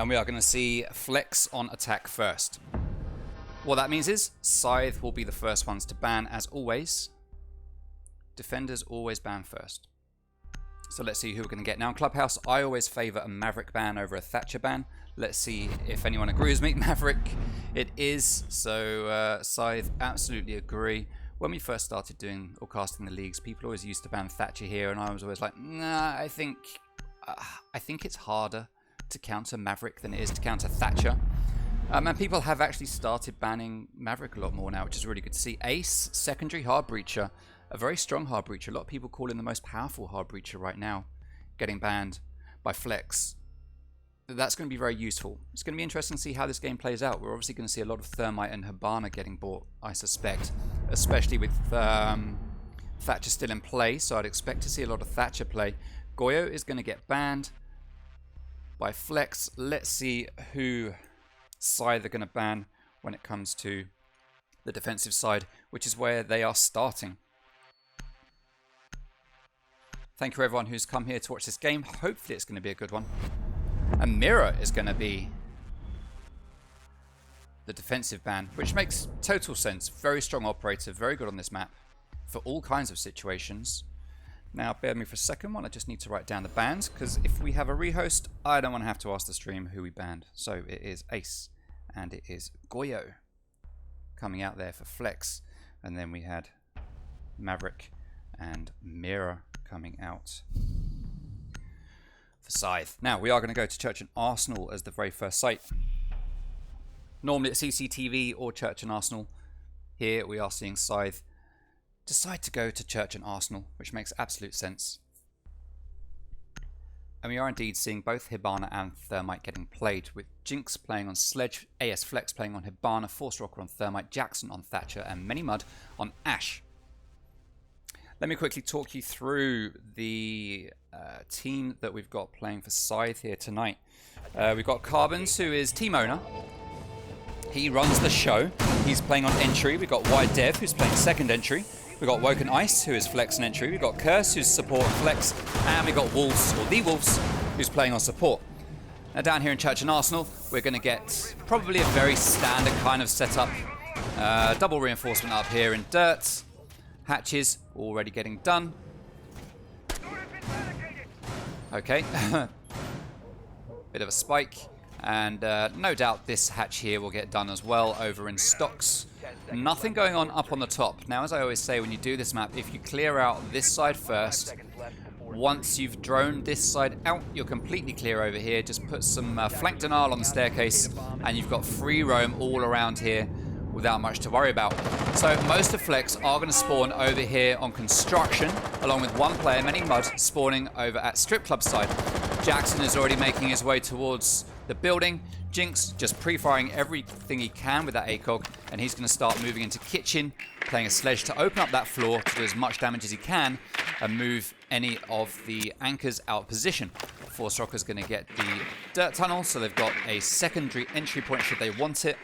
And we are going to see Flex on attack first. What that means is Scythe will be the first ones to ban as always. Defenders always ban first. So let's see who we're going to get. Now in Clubhouse, I always favor a Maverick ban over a Thatcher ban. Let's see if anyone agrees with me. Maverick it is. So Scythe, absolutely agree. When we first started doing or casting the leagues, people always used to ban Thatcher here, and I was always like, nah, I think it's harder to counter Maverick than it is to counter Thatcher. And people have actually started banning Maverick a lot more now, which is really good to see. Ace, secondary hard breacher, a very strong hard breacher. A lot of people call him the most powerful hard breacher right now, getting banned by Flex. That's going to be very useful. It's going to be interesting to see how this game plays out. We're obviously going to see a lot of Thermite and Hibana getting bought, I suspect, especially with Thatcher still in play, so I'd expect to see a lot of Thatcher play. Goyo is going to get banned by Flex. Let's see who Scythe are going to ban when it comes to the defensive side, which is where they are starting. Thank you everyone who's come here to watch this game. Hopefully it's going to be a good one. And Mirror is going to be the defensive ban, which makes total sense. Very strong operator, very good on this map for all kinds of situations. Now, bear with me for a second while I just need to write down the bans, because if we have a rehost, I don't want to have to ask the stream who we banned. So it is Ace, and it is Goyo coming out there for Flex. And then we had Maverick and Mirror coming out for Scythe. Now, we are going to go to Church and Arsenal as the very first site. Normally at CCTV or Church and Arsenal. Here we are seeing Scythe decide to go to Church and Arsenal, which makes absolute sense. And we are indeed seeing both Hibana and Thermite getting played, with Jinx playing on Sledge, AS Flex playing on Hibana, Force Rocker on Thermite, Jackson on Thatcher, and Many Mud on Ashe. Let me quickly talk you through the team that we've got playing for Scythe here tonight. We've got Carbons, who is team owner. He runs the show. He's playing on entry. We've got Wide Dev, who's playing second entry. We've got Woken Ice, who is Flex and entry. We've got Curse, who's support and Flex. And we've got Wolves, or the Wolves, who's playing on support. Now down here in Church and Arsenal, we're going to get probably a very standard kind of setup. Double reinforcement up here in dirt. Hatches already getting done. Okay. Bit of a spike. And no doubt this hatch here will get done as well over in stocks. Nothing going on up on the top. Now, as I always say, when you do this map, if you clear out this side first, once you've droned this side out, you're completely clear over here. Just put some flank denial on the staircase, and you've got free roam all around here without much to worry about. So most of Flex are going to spawn over here on construction, along with one player, Many Mud, spawning over at Strip Club side. Jackson is already making his way towards the building. Jinx just pre-firing everything he can with that ACOG, and he's going to start moving into kitchen, playing a sledge to open up that floor to do as much damage as he can and move any of the anchors out of position. Force Rocker's going to get the dirt tunnel, so they've got a secondary entry point should they want it.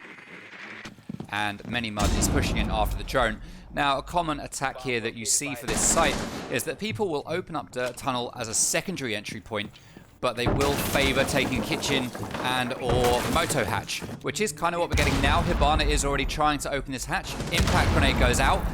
And Many Mud is pushing in after the drone. Now, a common attack here that you see for this site is that people will open up dirt tunnel as a secondary entry point, but they will favor taking kitchen and or moto hatch, which is kind of what we're getting now. Hibana is already trying to open this hatch. Impact grenade goes out.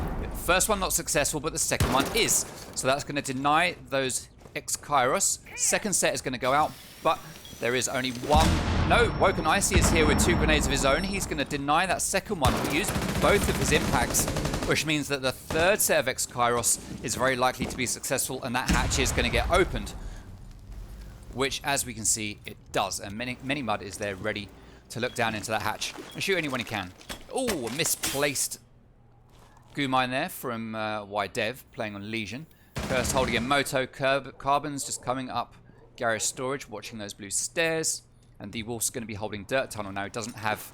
First one not successful, but the second one is. So that's going to deny those X-Kairos. Second set is going to go out, but there is only one. No, Woken Icy is here with 2 grenades of his own. He's going to deny that second one. He used both of his impacts, which means that the third set of X-Kairos is very likely to be successful, and that hatch is going to get opened. Which, as we can see, it does. And Many Mud is there ready to look down into that hatch and shoot anyone he can. Oh, a misplaced goo mine there from Wide Dev, playing on Legion. Curse holding a moto. Carbons just coming up garage storage, watching those blue stairs. And the Wolf's going to be holding dirt tunnel now. He doesn't have...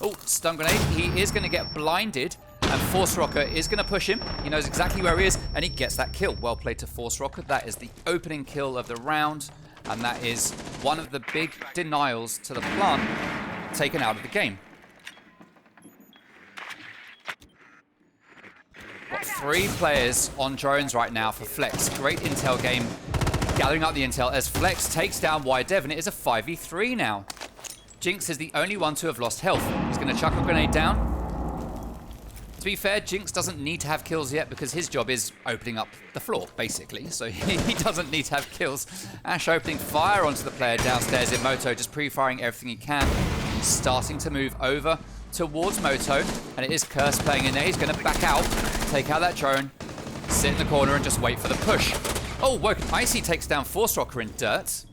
Oh, stun grenade. He is going to get blinded. And Force Rocker is going to push him. He knows exactly where he is. And he gets that kill. Well played to Force Rocker. That is the opening kill of the round. And that is one of the big denials to the plant taken out of the game. Got 3 players on drones right now for Flex. Great intel game. Gathering up the intel as Flex takes down Wide Dev, and it is a 5v3 now. Jinx is the only one to have lost health. He's going to chuck a grenade down. To be fair, Jinx doesn't need to have kills yet because his job is opening up the floor, basically. So he doesn't need to have kills. Ash opening fire onto the player downstairs in Moto, just pre-firing everything he can. He's starting to move over towards Moto, and it is Curse playing in there. He's going to back out, take out that drone, sit in the corner and just wait for the push. Oh, Woken Icy takes down Force Rocker in dirt.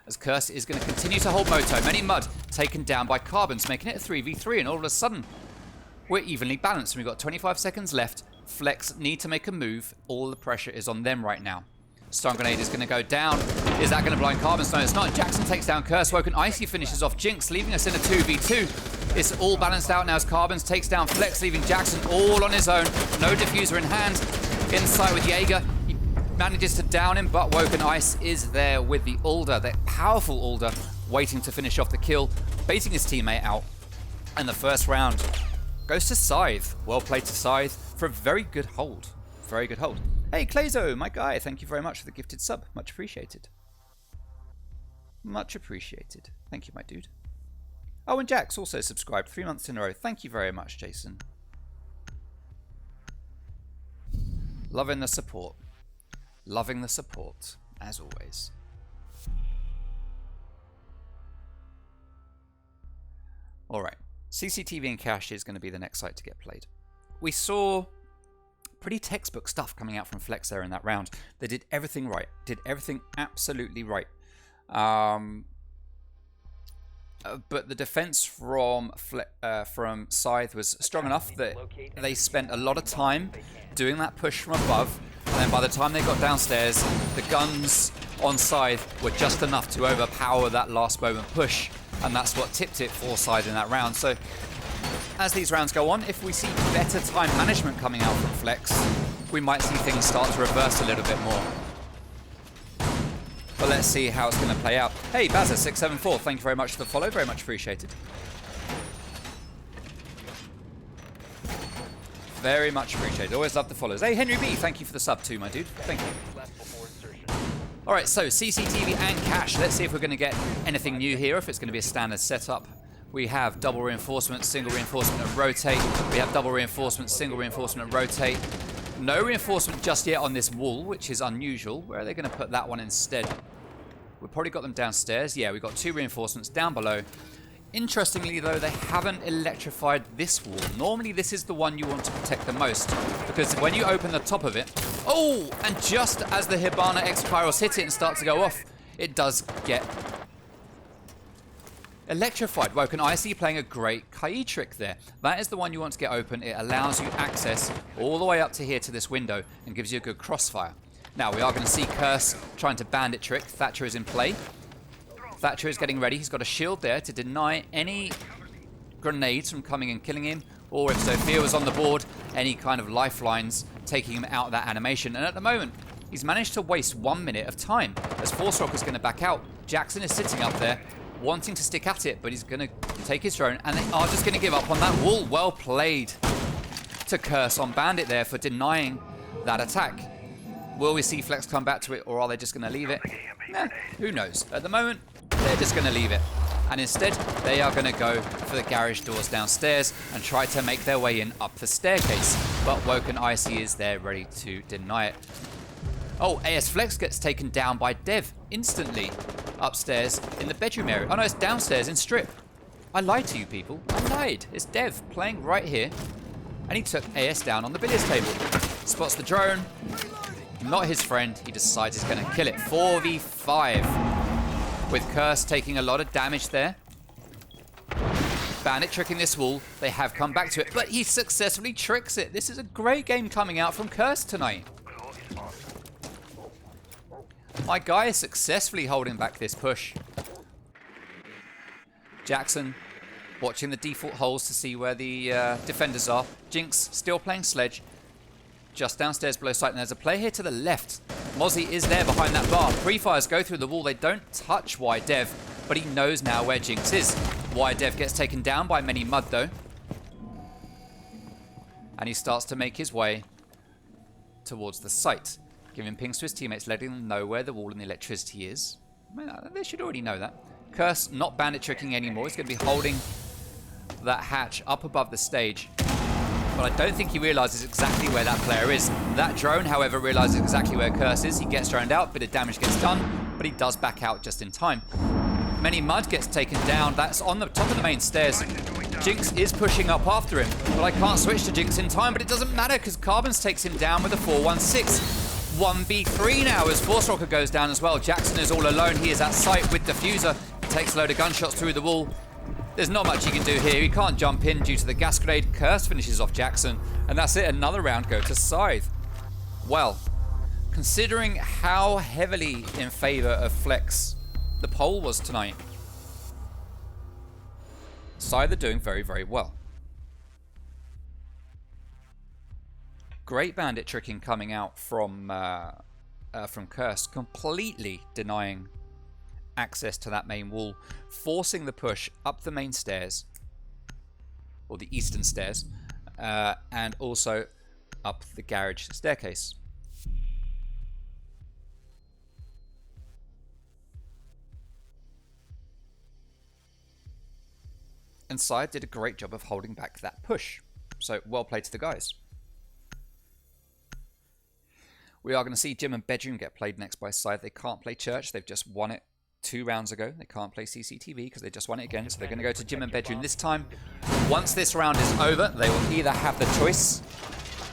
As Curse is going to continue to hold Moto. Many Mud taken down by Carbons, making it a 3v3, and all of a sudden, we're evenly balanced. We've got 25 seconds left. Flex need to make a move. All the pressure is on them right now. Stun Grenade is going to go down. Is that going to blind Carbons? No, it's not. Jackson takes down Curse. Woken Icy finishes off Jinx, leaving us in a 2v2. It's all balanced out now as Carbons takes down Flex, leaving Jackson all on his own. No diffuser in hand. Inside with Jaeger. He manages to down him, but Woken Ice is there with the Alder, that powerful Alder, waiting to finish off the kill, baiting his teammate out. And the first round goes to Scythe. Well played to Scythe for a very good hold. Very good hold. Hey, Clayzo, my guy, thank you very much for the gifted sub. Much appreciated. Much appreciated. Thank you, my dude. Oh, and Jax also subscribed 3 months in a row. Thank you very much, Jason. Loving the support. Loving the support, as always. All right. CCTV and Cache is going to be the next site to get played. We saw pretty textbook stuff coming out from Flex there in that round. They did everything right. Did everything absolutely right. But the defense from Scythe was strong enough that they spent a lot of time doing that push from above. And then by the time they got downstairs, the guns on Scythe were just enough to overpower that last moment push. And that's what tipped it for Scythe in that round. So as these rounds go on, if we see better time management coming out from Flex, we might see things start to reverse a little bit more. But let's see how it's going to play out. Hey, Bazza674, thank you very much for the follow. Very much appreciated. Very much appreciated. Always love the follows. Hey, Henry B, thank you for the sub too, my dude. Thank you. Alright, so CCTV and Cache. Let's see if we're going to get anything new here, if it's going to be a standard setup. We have double reinforcement, single reinforcement, and rotate. We have double reinforcement, single reinforcement, and rotate. No reinforcement just yet on this wall, which is unusual. Where are they going to put that one instead? We've probably got them downstairs. Yeah, we've got 2 reinforcements down below. Interestingly, though, they haven't electrified this wall. Normally, this is the one you want to protect the most, because when you open the top of it... Oh! And just as the Hibana X-Pyros hit it and start to go off, it does get electrified. Woken Icy playing a great Kai trick there. That is the one you want to get open. It allows you access all the way up to here to this window and gives you a good crossfire. Now, we are going to see Curse trying to bandit trick. Thatcher is in play. Thatcher is getting ready. He's got a shield there to deny any grenades from coming and killing him, or if Sophia was on the board, any kind of lifelines taking him out of that animation. And at the moment, he's managed to waste 1 minute of time as Force Rocker's going to back out. Jackson is sitting up there, wanting to stick at it, but he's going to take his drone, and they are just going to give up on that wall. Well played to Curse on Bandit there for denying that attack. Will we see Flex come back to it, or are they just going to leave it? Nah, who knows? At the moment, they're just going to leave it. And instead, they are going to go for the garage doors downstairs and try to make their way in up the staircase. But Woken Icy is there ready to deny it. Oh, AS Flex gets taken down by Dev instantly upstairs in the bedroom area. Oh no, it's downstairs in Strip. I lied to you people. I lied. It's Dev playing right here. And he took AS down on the billiards table. Spots the drone. Not his friend. He decides he's going to kill it. 4v5. With Curse taking a lot of damage there. Bandit tricking this wall. They have come back to it, but he successfully tricks it. This is a great game coming out from Curse tonight. My guy is successfully holding back this push. Jackson watching the default holes to see where the defenders are. Jinx still playing Sledge. Just downstairs below sight, and there's a player here to the left. Mozzie is there behind that bar. Pre-fires go through the wall. They don't touch YDev, but he knows now where Jinx is. YDev gets taken down by many mud, though. And he starts to make his way towards the site, giving pings to his teammates, letting them know where the wall and the electricity is. They should already know that. Curse not bandit tricking anymore. He's going to be holding that hatch up above the stage. But I don't think he realizes exactly where that player is. That drone, however, realizes exactly where Curse is. He gets droned out, bit of damage gets done, but he does back out just in time. Many Mud gets taken down. That's on the top of the main stairs. Jinx is pushing up after him, but I can't switch to Jinx in time, but it doesn't matter because Carbons takes him down with a 416. 1v3 now as Force Rocker goes down as well. Jackson is all alone. He is at sight with Diffuser. He takes a load of gunshots through the wall. There's not much he can do here. He can't jump in due to the gas grenade. Curse finishes off Jackson, and that's it. Another round go to Scythe. Well, considering how heavily in favor of Flex the poll was tonight, Scythe are doing very, very well. Great bandit tricking coming out from Curse, completely denying access to that main wall, forcing the push up the main stairs, or the eastern stairs, and also up the garage staircase. And Scythe did a great job of holding back that push. So well played to the guys. We are going to see Gym and Bedroom get played next by Scythe. They can't play Church. They've just won it 2 rounds ago. They can't play CCTV because they just won it again. So they're going to go to Gym and Bedroom this time. Once this round is over, they will either have the choice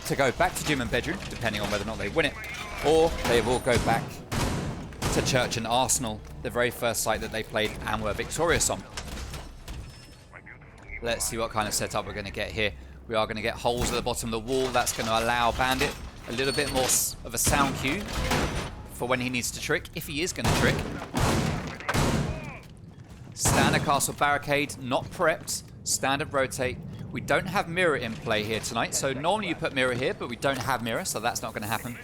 to go back to Gym and Bedroom, depending on whether or not they win it, or they will go back to Church and Arsenal, the very first site that they played and were victorious on. Let's see what kind of setup we're going to get here. We are going to get holes at the bottom of the wall. That's going to allow Bandit a little bit more of a sound cue for when he needs to trick, if he is going to trick. Standard castle barricade, not prepped. Standard rotate. We don't have mirror in play here tonight, so normally you put mirror here, but we don't have mirror, so that's not going to happen.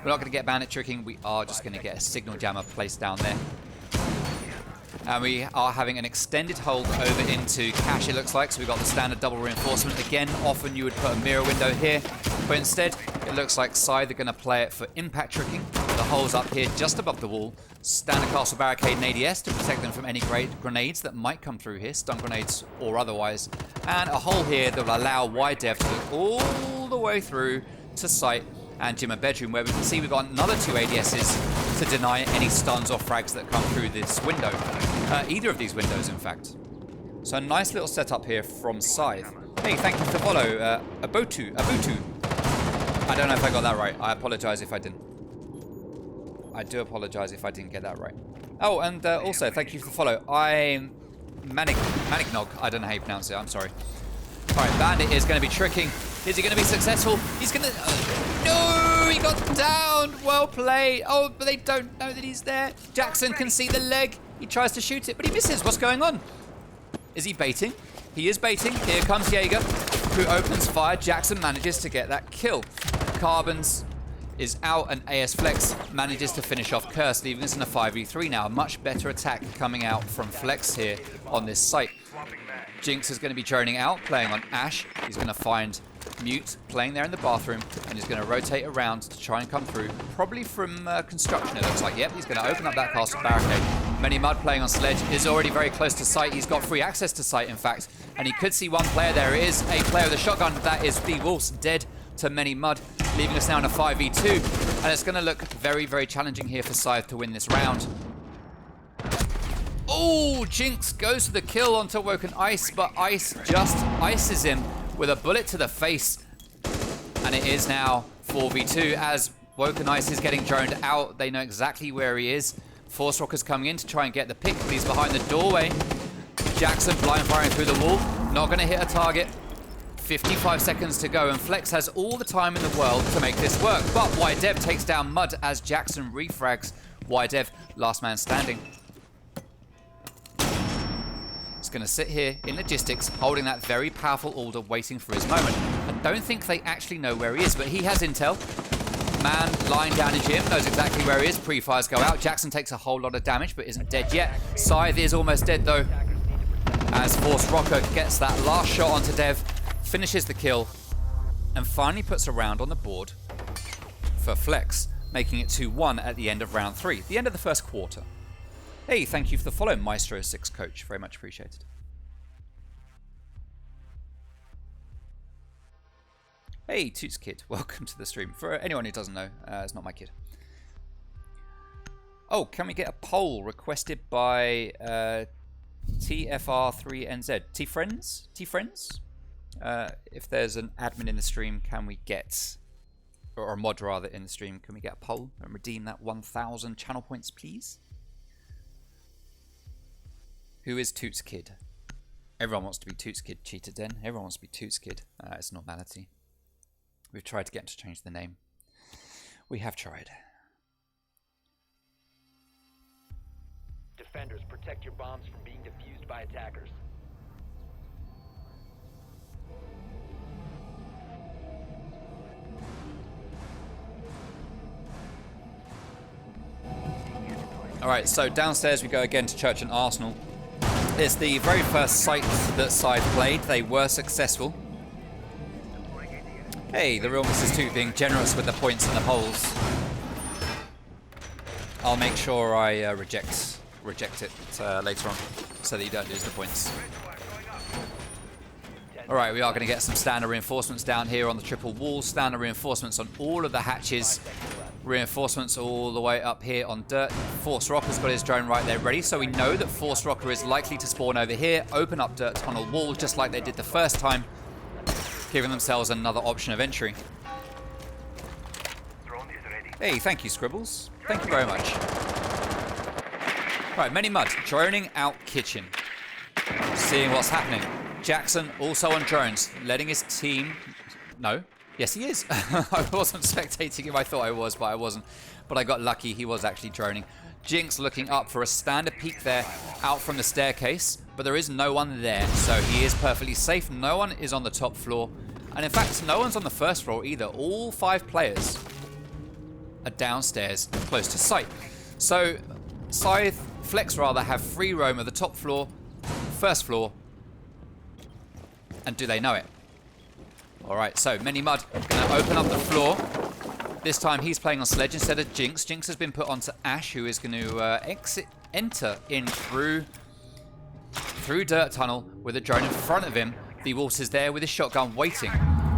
We're not going to get bandit tricking. We are just going to get a signal jammer placed down there. And we are having an extended hold over into cache, it looks like. So we've got the standard double reinforcement. Again, often you would put a mirror window here, but instead it looks like Scythe are going to play it for impact tricking. The holes up here just above the wall. Standard castle barricade and ADS to protect them from any grenades that might come through here, stun grenades or otherwise. And a hole here that will allow wide dev to look all the way through to site and Gym and Bedroom, where we can see we've got another 2 ADSs to deny any stuns or frags that come through this window. Either of these windows, in fact. So a nice little setup here from Scythe. Hey, thank you for the follow, Abutu. I don't know if I got that right. I apologize if I didn't. I do apologize if I didn't get that right. Oh, and also, thank you for the follow. I'm Manicnog. I don't know how you pronounce it. I'm sorry. All right, Bandit is going to be tricking. Is he going to be successful? He's going to... no! He got down! Well played. Oh, but they don't know that he's there. Jackson can see the leg. He tries to shoot it, but he misses. What's going on? Is he baiting? He is baiting. Here comes Jaeger, who opens fire. Jackson manages to get that kill. Carbons is out, and AS Flex manages to finish off Curse, leaving us in a 5v3 now. A much better attack coming out from Flex here on this site. Jinx is going to be droning out, playing on Ash. He's going to find Mute playing there in the bathroom, and he's going to rotate around to try and come through, probably from construction, it looks like. Yep, he's going to open up that castle barricade. Many Mud playing on Sledge is already very close to site. He's got free access to site, in fact, and he could see one player. There is a player with a shotgun. That is the Wolves, dead to Many Mud, leaving us now in a 5v2, and it's going to look very, very challenging here for Scythe to win this round. Oh, Jinx goes for the kill onto Woken Ice, but Ice just ices him with a bullet to the face. And it is now 4v2 as Woken Ice is getting droned out. They know exactly where he is. Force Rocker's coming in to try and get the pick, but he's behind the doorway. Jackson blind firing through the wall. Not going to hit a target. 55 seconds to go, and Flex has all the time in the world to make this work. But YDev takes down Mud as Jackson refrags YDev, last man standing. He's going to sit here in logistics, holding that very powerful order, waiting for his moment. I don't think they actually know where he is, but he has intel. Man lying down in gym knows exactly where he is. Pre-fires go out. Jackson takes a whole lot of damage, but isn't dead yet. Scythe is almost dead, though, as Force Rocker gets that last shot onto Dev, finishes the kill, and finally puts a round on the board for Flex, making it 2-1 at the end of round 3, the end of the first quarter. Hey, thank you for the follow, Maestro6 Coach. Very much appreciated. Hey, Toots Kid. Welcome to the stream. For anyone who doesn't know, it's not my kid. Oh, can we get a poll requested by TFR3NZ? T-Friends? T-Friends? If there's an admin in the stream, can we get, or a mod rather in the stream, can we get a poll and redeem that 1,000 channel points, please? Who is Toots Kid? Everyone wants to be Toots Kid, Cheetah Den. Everyone wants to be Toots Kid. It's normality. We've tried to get him to change the name. We have tried. Defenders, protect your bombs from being defused by attackers. Alright, so downstairs we go again to Church and Arsenal. It's the very first Scythe that Scythe played. They were successful. Hey, the real Mrs. 2 being generous with the points and the polls. I'll make sure I reject it later on so that you don't lose the points. Alright, we are going to get some standard reinforcements down here on the triple wall. Standard reinforcements on all of the hatches. Reinforcements all the way up here on dirt. Force Rocker's got his drone right there ready, so we know that Force Rocker is likely to spawn over here, open up dirt tunnel wall just like they did the first time, giving themselves another option of entry. Hey, thank you, Scribbles. Thank you very much. Right, Many Mud, droning out kitchen. Seeing what's happening. Jackson also on drones, letting his team... No. Yes, he is. I wasn't spectating him. I thought I was, but I wasn't. But I got lucky. He was actually droning. Jinx looking up for a standard peek there out from the staircase, but there is no one there, so he is perfectly safe. No one is on the top floor, and in fact, no one's on the first floor either. All 5 players are downstairs close to site. So Scythe, Flex rather, have free roam of the top floor, first floor, and do they know it? Alright, so Many Mud going to open up the floor. This time he's playing on Sledge instead of Jinx. Jinx has been put onto Ash, who is going to enter in through dirt tunnel with a drone in front of him. The Wolves is there with his shotgun waiting.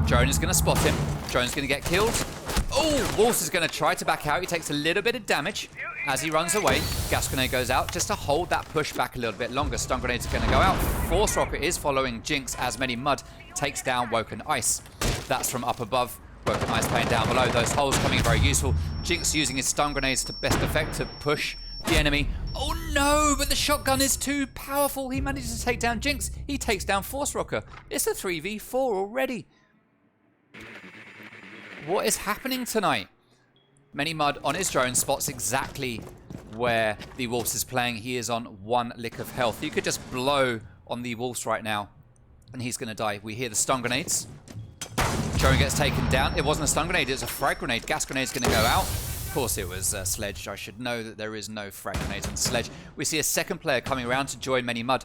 Drone is going to spot him. Drone's going to get killed. Oh, Wolves is going to try to back out. He takes a little bit of damage as he runs away. Gas grenade goes out just to hold that push back a little bit longer. Stun grenades are going to go out. Force Rocker is following Jinx as Many Mud takes down Woken Ice. That's from up above. Woken Ice playing down below. Those holes coming very useful. Jinx using his stun grenades to best effect to push the enemy. Oh no, but the shotgun is too powerful. He manages to take down Jinx. He takes down Force Rocker. It's a 3v4 already. What is happening tonight? Many Mud on his drone spots exactly where the Wolves is playing. He is on 1 lick of health. You could just blow on the Wolves right now and he's going to die. We hear the stun grenades. Drone gets taken down. It wasn't a stun grenade, it was a frag grenade. Gas grenade's going to go out. Of course it was Sledge. I should know that there is no frag grenades on Sledge. We see a second player coming around to join Many Mud.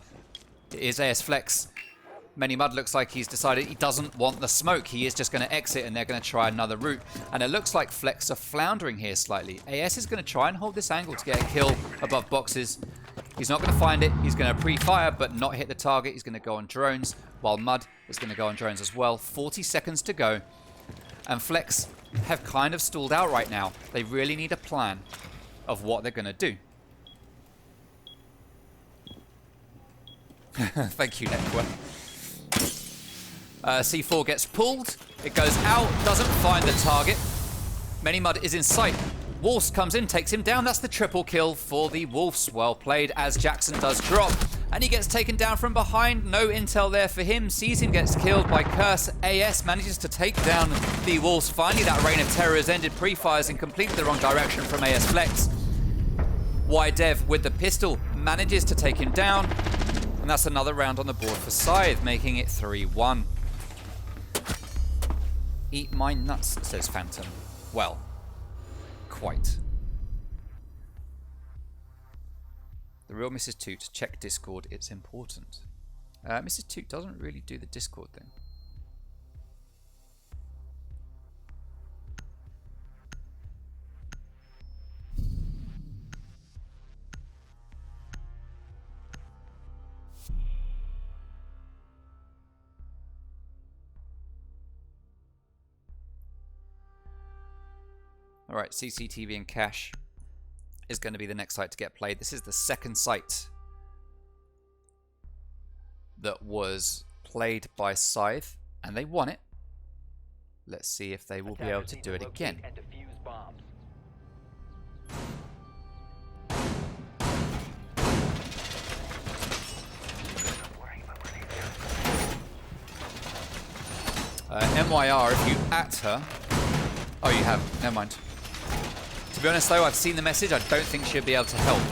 It is AS Flex. Many Mud looks like he's decided he doesn't want the smoke. He is just going to exit and they're going to try another route. And it looks like Flex are floundering here slightly. AS is going to try and hold this angle to get a kill above boxes. He's not going to find it. He's going to pre-fire but not hit the target. He's going to go on drones while Mud is going to go on drones as well. 40 seconds to go. And Flex have kind of stalled out right now. They really need a plan of what they're going to do. Thank you, Network. C4 gets pulled. It goes out. Doesn't find the target. Many Mud is in sight. Wolves comes in, takes him down. That's the triple kill for the Wolves. Well played as Jackson does drop. And he gets taken down from behind. No intel there for him. Sees him, gets killed by Curse. AS manages to take down the Wolves. Finally, that reign of terror has ended. Pre-fires in completely the wrong direction from AS Flex. YDev with the pistol manages to take him down. And that's another round on the board for Scythe, making it 3-1. Eat my nuts, says Phantom. Well, quite. The real Mrs. Toot, check Discord, it's important. Mrs. Toot doesn't really do the Discord thing. All right, CCTV and cache is going to be the next site to get played. This is the second site that was played by Scythe, and they won it. Let's see if they will be able to do it again. And defuse bombs. MYR, if you at her... Oh, you have. Never mind. To be honest, though, I've seen the message. I don't think she'll be able to help.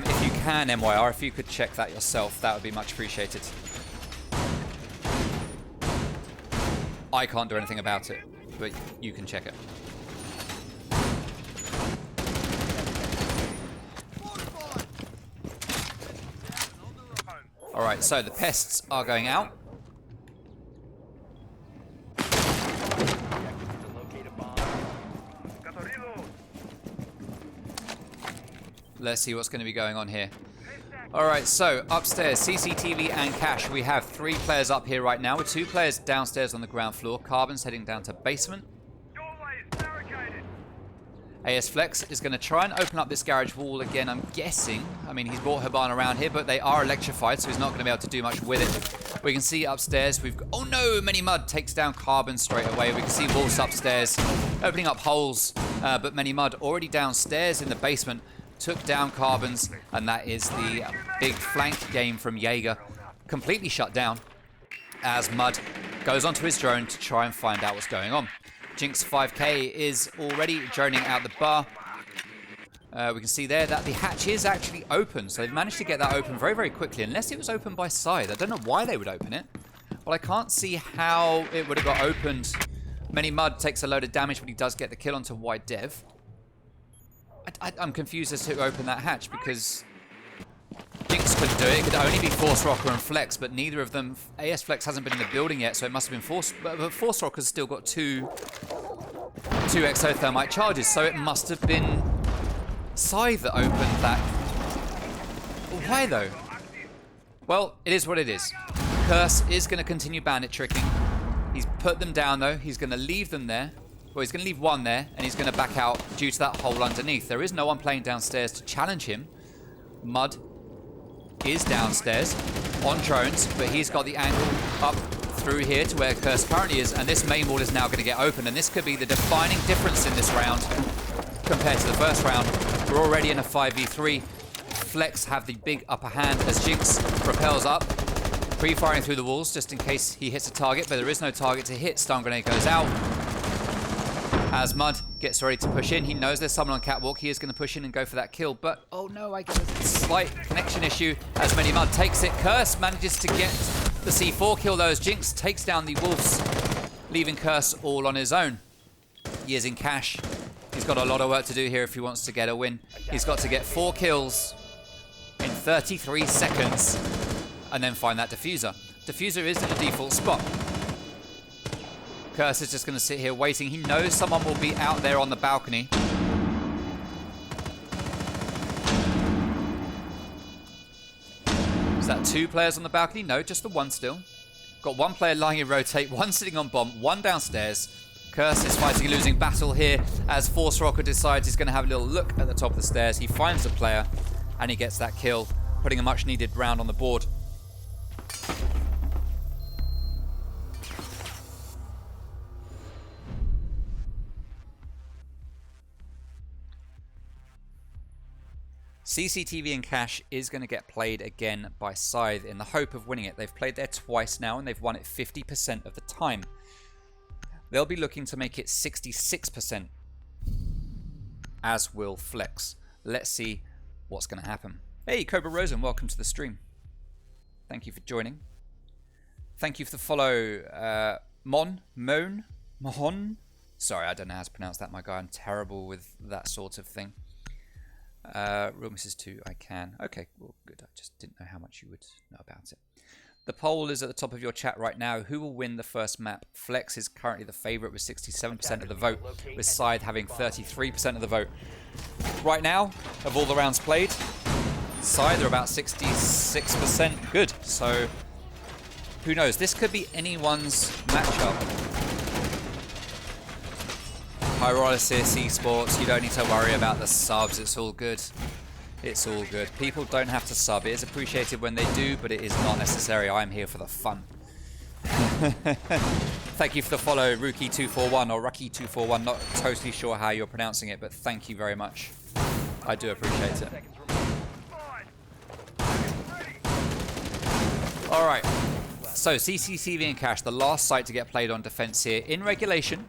If you can, MYR, if you could check that yourself, that would be much appreciated. I can't do anything about it, but you can check it. Alright, so the pests are going out. Let's see what's going to be going on here. Alright, so upstairs, CCTV and cache. We have 3 players up here right now with 2 players downstairs on the ground floor. Carbon's heading down to basement. AS FLEX is going to try and open up this garage wall again, I'm guessing. I mean, he's brought Haban around here, but they are electrified, so he's not going to be able to do much with it. We can see upstairs, we've got... Oh no! Many Mud takes down Carbon straight away. We can see Wolves upstairs, opening up holes, but Many Mud already downstairs in the basement. Took down Carbons, and that is the big flank game from Jaeger. Completely shut down as Mud goes onto his drone to try and find out what's going on. Jinx 5K is already droning out the bar. We can see there that the hatch is actually open, so they've managed to get that open very, very quickly, unless it was opened by Scythe. I don't know why they would open it. Well, I can't see how it would have got opened. Many Mud takes a load of damage, but he does get the kill onto Wide Dev. I'm confused as to who opened that hatch, because Jinx couldn't do it. It could only be Force Rocker and Flex, but neither of them... AS FLEX hasn't been in the building yet, so it must have been Force... But Force Rocker's still got two exothermite charges, so it must have been Scythe that opened that. Why, though? Well, it is what it is. Curse is going to continue bandit tricking. He's put them down, though. He's going to leave them there. Well, he's going to leave one there, and he's going to back out due to that hole underneath. There is no one playing downstairs to challenge him. Mud is downstairs on drones, but he's got the angle up through here to where Curse currently is, and this main wall is now going to get open, and this could be the defining difference in this round compared to the first round. We're already in a 5v3. Flex have the big upper hand as Jinx propels up, pre-firing through the walls just in case he hits a target, but there is no target to hit. Stun grenade goes out. As Mud gets ready to push in, he knows there's someone on catwalk. He is going to push in and go for that kill, but oh no, I get a slight connection issue as Many Mud takes it. Curse manages to get the C4 kill though as Jinx takes down the Wolves, leaving Curse all on his own. He is in cash. He's got a lot of work to do here if he wants to get a win. He's got to get 4 kills in 33 seconds and then find that diffuser. Diffuser is in the default spot. Curse is just going to sit here waiting. He knows someone will be out there on the balcony. Is that 2 players on the balcony? No, just the 1 still. Got 1 player lying in rotate, 1 sitting on bomb, 1 downstairs. Curse is fighting a losing battle here as Force Rocker decides he's going to have a little look at the top of the stairs. He finds the player and he gets that kill, putting a much needed round on the board. CCTV and cache is going to get played again by Scythe in the hope of winning it. They've played there twice now and they've won it 50% of the time. They'll be looking to make it 66%, as will Flex. Let's see what's going to happen. Hey, Cobra Rosen, welcome to the stream. Thank you for joining. Thank you for the follow, Mohon. Sorry, I don't know how to pronounce that, my guy. I'm terrible with that sort of thing. Real Mrs. 2, I can. Okay, well, good. I just didn't know how much you would know about it. The poll is at the top of your chat right now. Who will win the first map? Flex is currently the favourite with 67% of the vote, with Scythe having 33% of the vote. Right now, of all the rounds played, Scythe are about 66% good. So, who knows? This could be anyone's matchup. Pyrolysis Esports, you don't need to worry about the subs. It's all good. It's all good. People don't have to sub. It is appreciated when they do, but it is not necessary. I'm here for the fun. Thank you for the follow, Rookie241 or Rucky241. Not totally sure how you're pronouncing it, but thank you very much. I do appreciate it. Alright, so CCTV and Cash, the last site to get played on defense here in regulation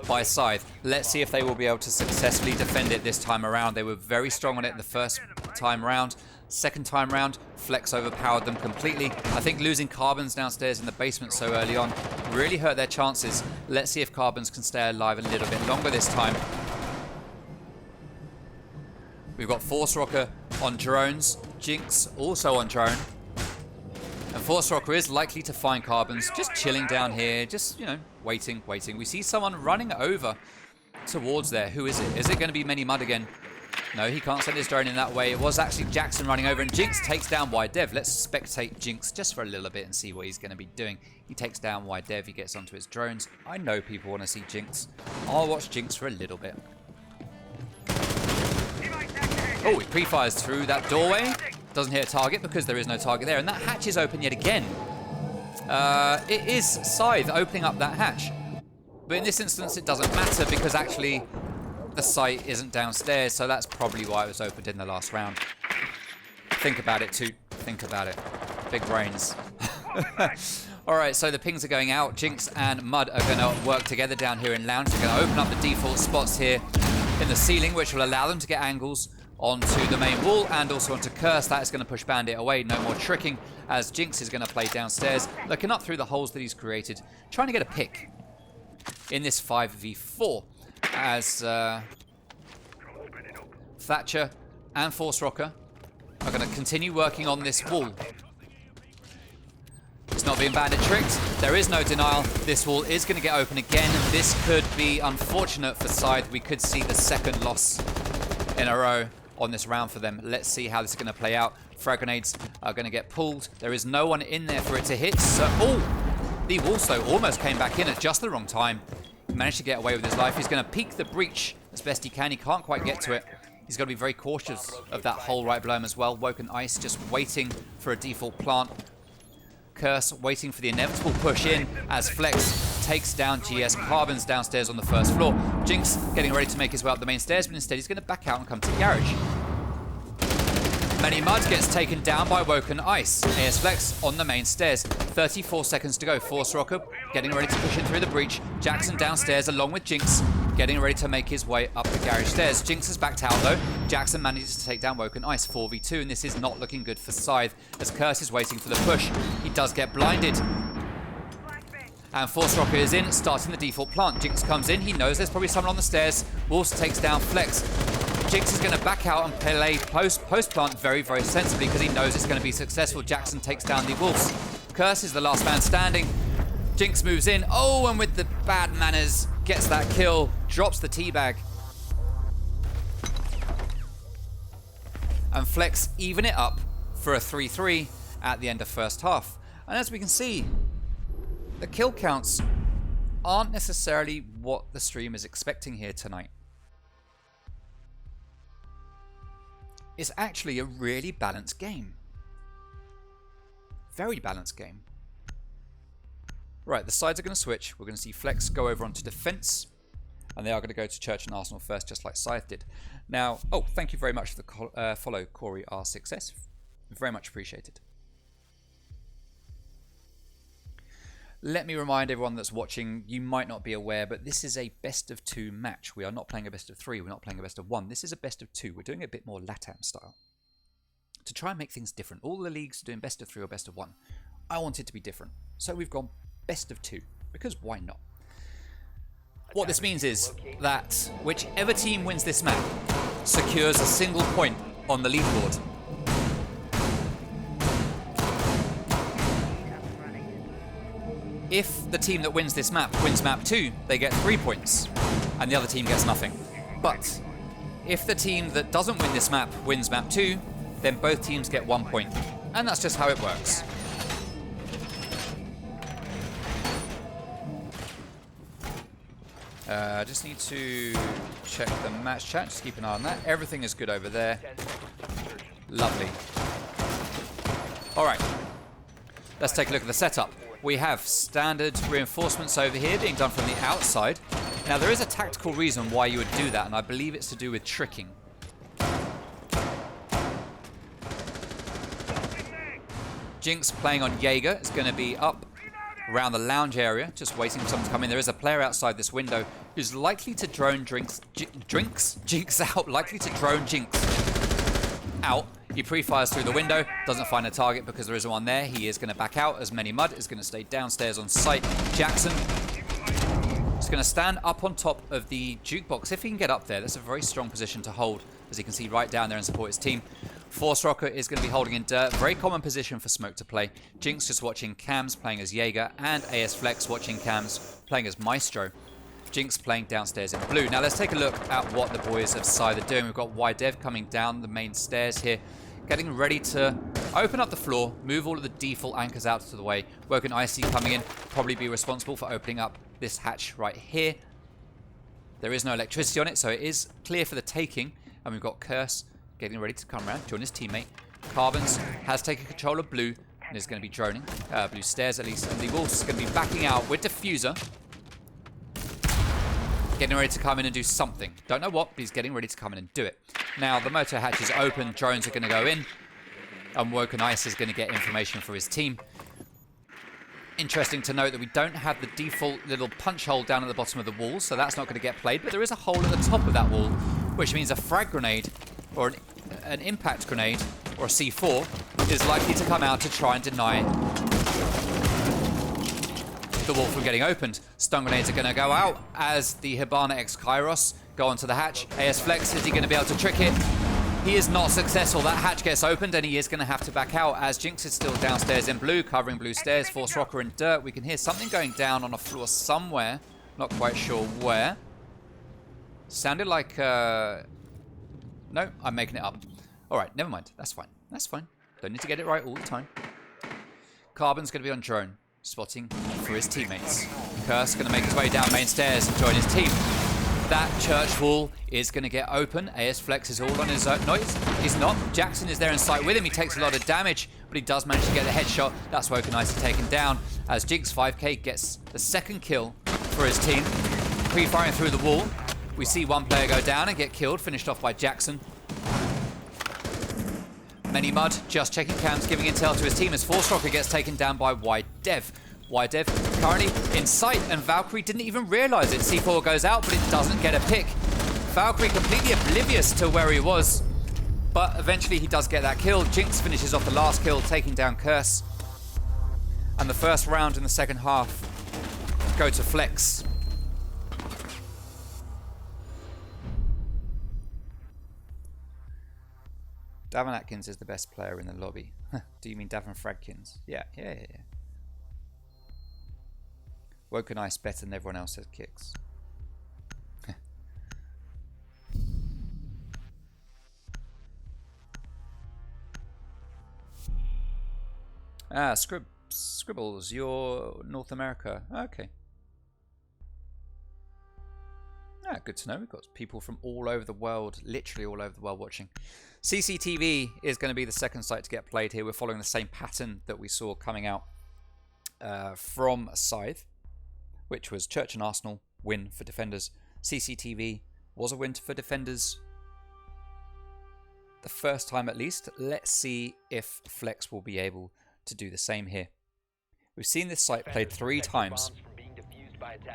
by Scythe. Let's see if they will be able to successfully defend it this time around. They were very strong on it the first time round. Second time round, Flex overpowered them completely. I think losing Carbons downstairs in the basement so early on really hurt their chances. Let's see if Carbons can stay alive a little bit longer this time. We've got Force Rocker on drones, Jinx also on drone. And Force Rocker is likely to find Carbons, just chilling down here, just, you know, waiting. We see someone running over towards there. Who is it? Is it going to be Many Mud again? No, he can't send his drone in that way. It was actually Jackson running over, and Jinx takes down Wide Dev. Let's spectate Jinx just for a little bit and see what he's going to be doing. He takes down Wide Dev. He gets onto his drones. I know people want to see Jinx. I'll watch Jinx for a little bit. Oh, he pre-fires through that doorway. Doesn't hit a target because there is no target there. And that hatch is open yet again. It is Scythe opening up that hatch. But in this instance, it doesn't matter because actually the site isn't downstairs. So that's probably why it was opened in the last round. Think about it too. Think about it. Big brains. Alright, so the pings are going out. Jinx and Mud are going to work together down here in Lounge. They're going to open up the default spots here in the ceiling, which will allow them to get angles onto the main wall and also onto Curse. That is going to push Bandit away. No more tricking as Jinx is going to play downstairs, looking up through the holes that he's created, trying to get a pick in this 5v4 as Thatcher and Force Rocker are going to continue working on this wall. It's not being Bandit tricked. There is no denial. This wall is going to get open again. This could be unfortunate for Scythe. We could see the second loss in a row on this round for them. Let's see how this is going to play out. Frag grenades are going to get pulled. There is no one in there for it to hit. So, oh, the also almost came back in at just the wrong time. He managed to get away with his life. He's going to peek the breach as best he can. He can't quite get to it. He's got to be very cautious of that hole right below him as well. Woken Ice just waiting for a default plant. Curse waiting for the inevitable push in as Flex takes down GS. Carbons downstairs on the first floor. Jinx getting ready to make his way up the main stairs, but instead he's going to back out and come to the garage. Many Mud gets taken down by Woken Ice. AS Flex on the main stairs. 34 seconds to go. Force Rocker getting ready to push in through the breach. Jackson downstairs along with Jinx getting ready to make his way up the garage stairs. Jinx has backed out though. Jackson manages to take down Woken Ice 4v2, and this is not looking good for Scythe as Curse is waiting for the push. He does get blinded. And Force Rocker is in, starting the default plant. Jinx comes in. He knows there's probably someone on the stairs. Wolves takes down Flex. Jinx is going to back out and play post-plant very, very sensibly because he knows it's going to be successful. Jackson takes down the Wolves. Curse is the last man standing. Jinx moves in. Oh, and with the bad manners, gets that kill. Drops the teabag. And Flex even it up for a 3-3 at the end of first half. And as we can see, the kill counts aren't necessarily what the stream is expecting here tonight. It's actually a really balanced game. Very balanced game. Right, the sides are going to switch. We're going to see Flex go over onto defense. And they are going to go to Church and Arsenal first, just like Scythe did. Now, oh, thank you very much for the follow, Corey R6S. Very much appreciated. Let me remind everyone that's watching, you might not be aware, but this is a best of 2 match. We are not playing a best of 3. We're not playing a best of 1. This is a best of 2. We're doing a bit more LATAM style to try and make things different. All the leagues are doing best of 3 or best of 1. I want it to be different. So we've gone best of 2 because why not? What this means is that whichever team wins this map secures a single point on the leaderboard. If the team that wins this map wins map 2, they get 3 points, and the other team gets nothing. But if the team that doesn't win this map wins map 2, then both teams get 1 point. And that's just how it works. Just need to check the match chat. Just keep an eye on that. Everything is good over there. Lovely. Alright. Let's take a look at the setup. We have standard reinforcements over here being done from the outside. Now there is a tactical reason why you would do that, and I believe it's to do with tricking. Jinx playing on Jaeger is going to be up around the lounge area, just waiting for someone to come in. There is a player outside this window who's likely to drone Jinx out, likely to drone Jinx out. He pre-fires through the window, doesn't find a target because there isn't one there. He is going to back out as Many Mud is going to stay downstairs on site. Jackson is going to stand up on top of the jukebox. If he can get up there, that's a very strong position to hold, as you can see right down there and support his team. Force Rocker is going to be holding in dirt. Very common position for Smoke to play. Jinx just watching cams playing as Jaeger, and AS FLEX watching cams playing as Maestro. Jinx playing downstairs in blue. Now let's take a look at what the boys of Scythe are doing. We've got YDev coming down the main stairs here, getting ready to open up the floor, move all of the default anchors out to the way. Woken Icy coming in, probably be responsible for opening up this hatch right here. There is no electricity on it, so it is clear for the taking. And we've got Curse getting ready to come around, join his teammate. Carbons has taken control of blue and is going to be droning. Blue stairs at least. And the Wolf's going to be backing out with Diffuser. Getting ready to come in and do something. Don't know what, but he's getting ready to come in and do it. Now, the motor hatch is open. Drones are going to go in. And Woken Ice is going to get information for his team. Interesting to note that we don't have the default little punch hole down at the bottom of the wall, so that's not going to get played. But there is a hole at the top of that wall, which means a frag grenade or an impact grenade or a C4 is likely to come out to try and deny the wall from getting opened. Stun grenades are going to go out as the Hibana X Kairos go onto the hatch. AS FLEX, is he going to be able to trick it? He is not successful. That hatch gets opened and he is going to have to back out as Jinx is still downstairs in blue, covering blue stairs. Force Rocker in dirt. We can hear something going down on a floor somewhere. Not quite sure where. Sounded like... No, I'm making it up. Alright, never mind. That's fine. That's fine. Don't need to get it right all the time. Carbon's going to be on drone, spotting for his teammates. Curse going to make his way down main stairs and join his team. That church wall is going to get open. AS FLEX is all on his own. No, he's not. Jackson is there in sight with him. He takes a lot of damage, but he does manage to get the headshot. That's Woken Ice taken down as Jinx 5K gets the second kill for his team. Pre-firing through the wall. We see one player go down and get killed, finished off by Jackson. Many Mud just checking cams, giving intel to his team as Force Rocker gets taken down by YDev. YDev currently in sight, and Valkyrie didn't even realize it. C4 goes out, but it doesn't get a pick. Valkyrie completely oblivious to where he was, but eventually he does get that kill. Jinx finishes off the last kill, taking down Curse. And the first round in the second half go to FLEX. Davin Atkins is the best player in the lobby. Do you mean Davin Fradkins? Yeah. Woken Ice better than everyone else has kicks. Scribbles, you're North America. Okay. Good to know. We've got people from all over the world, literally all over the world watching. CCTV is going to be the second site to get played here. We're following the same pattern that we saw coming out from Scythe, which was Church and Arsenal, win for Defenders. CCTV was a win for Defenders the first time at least. Let's see if FLEX will be able to do the same here. We've seen this site played 3 times.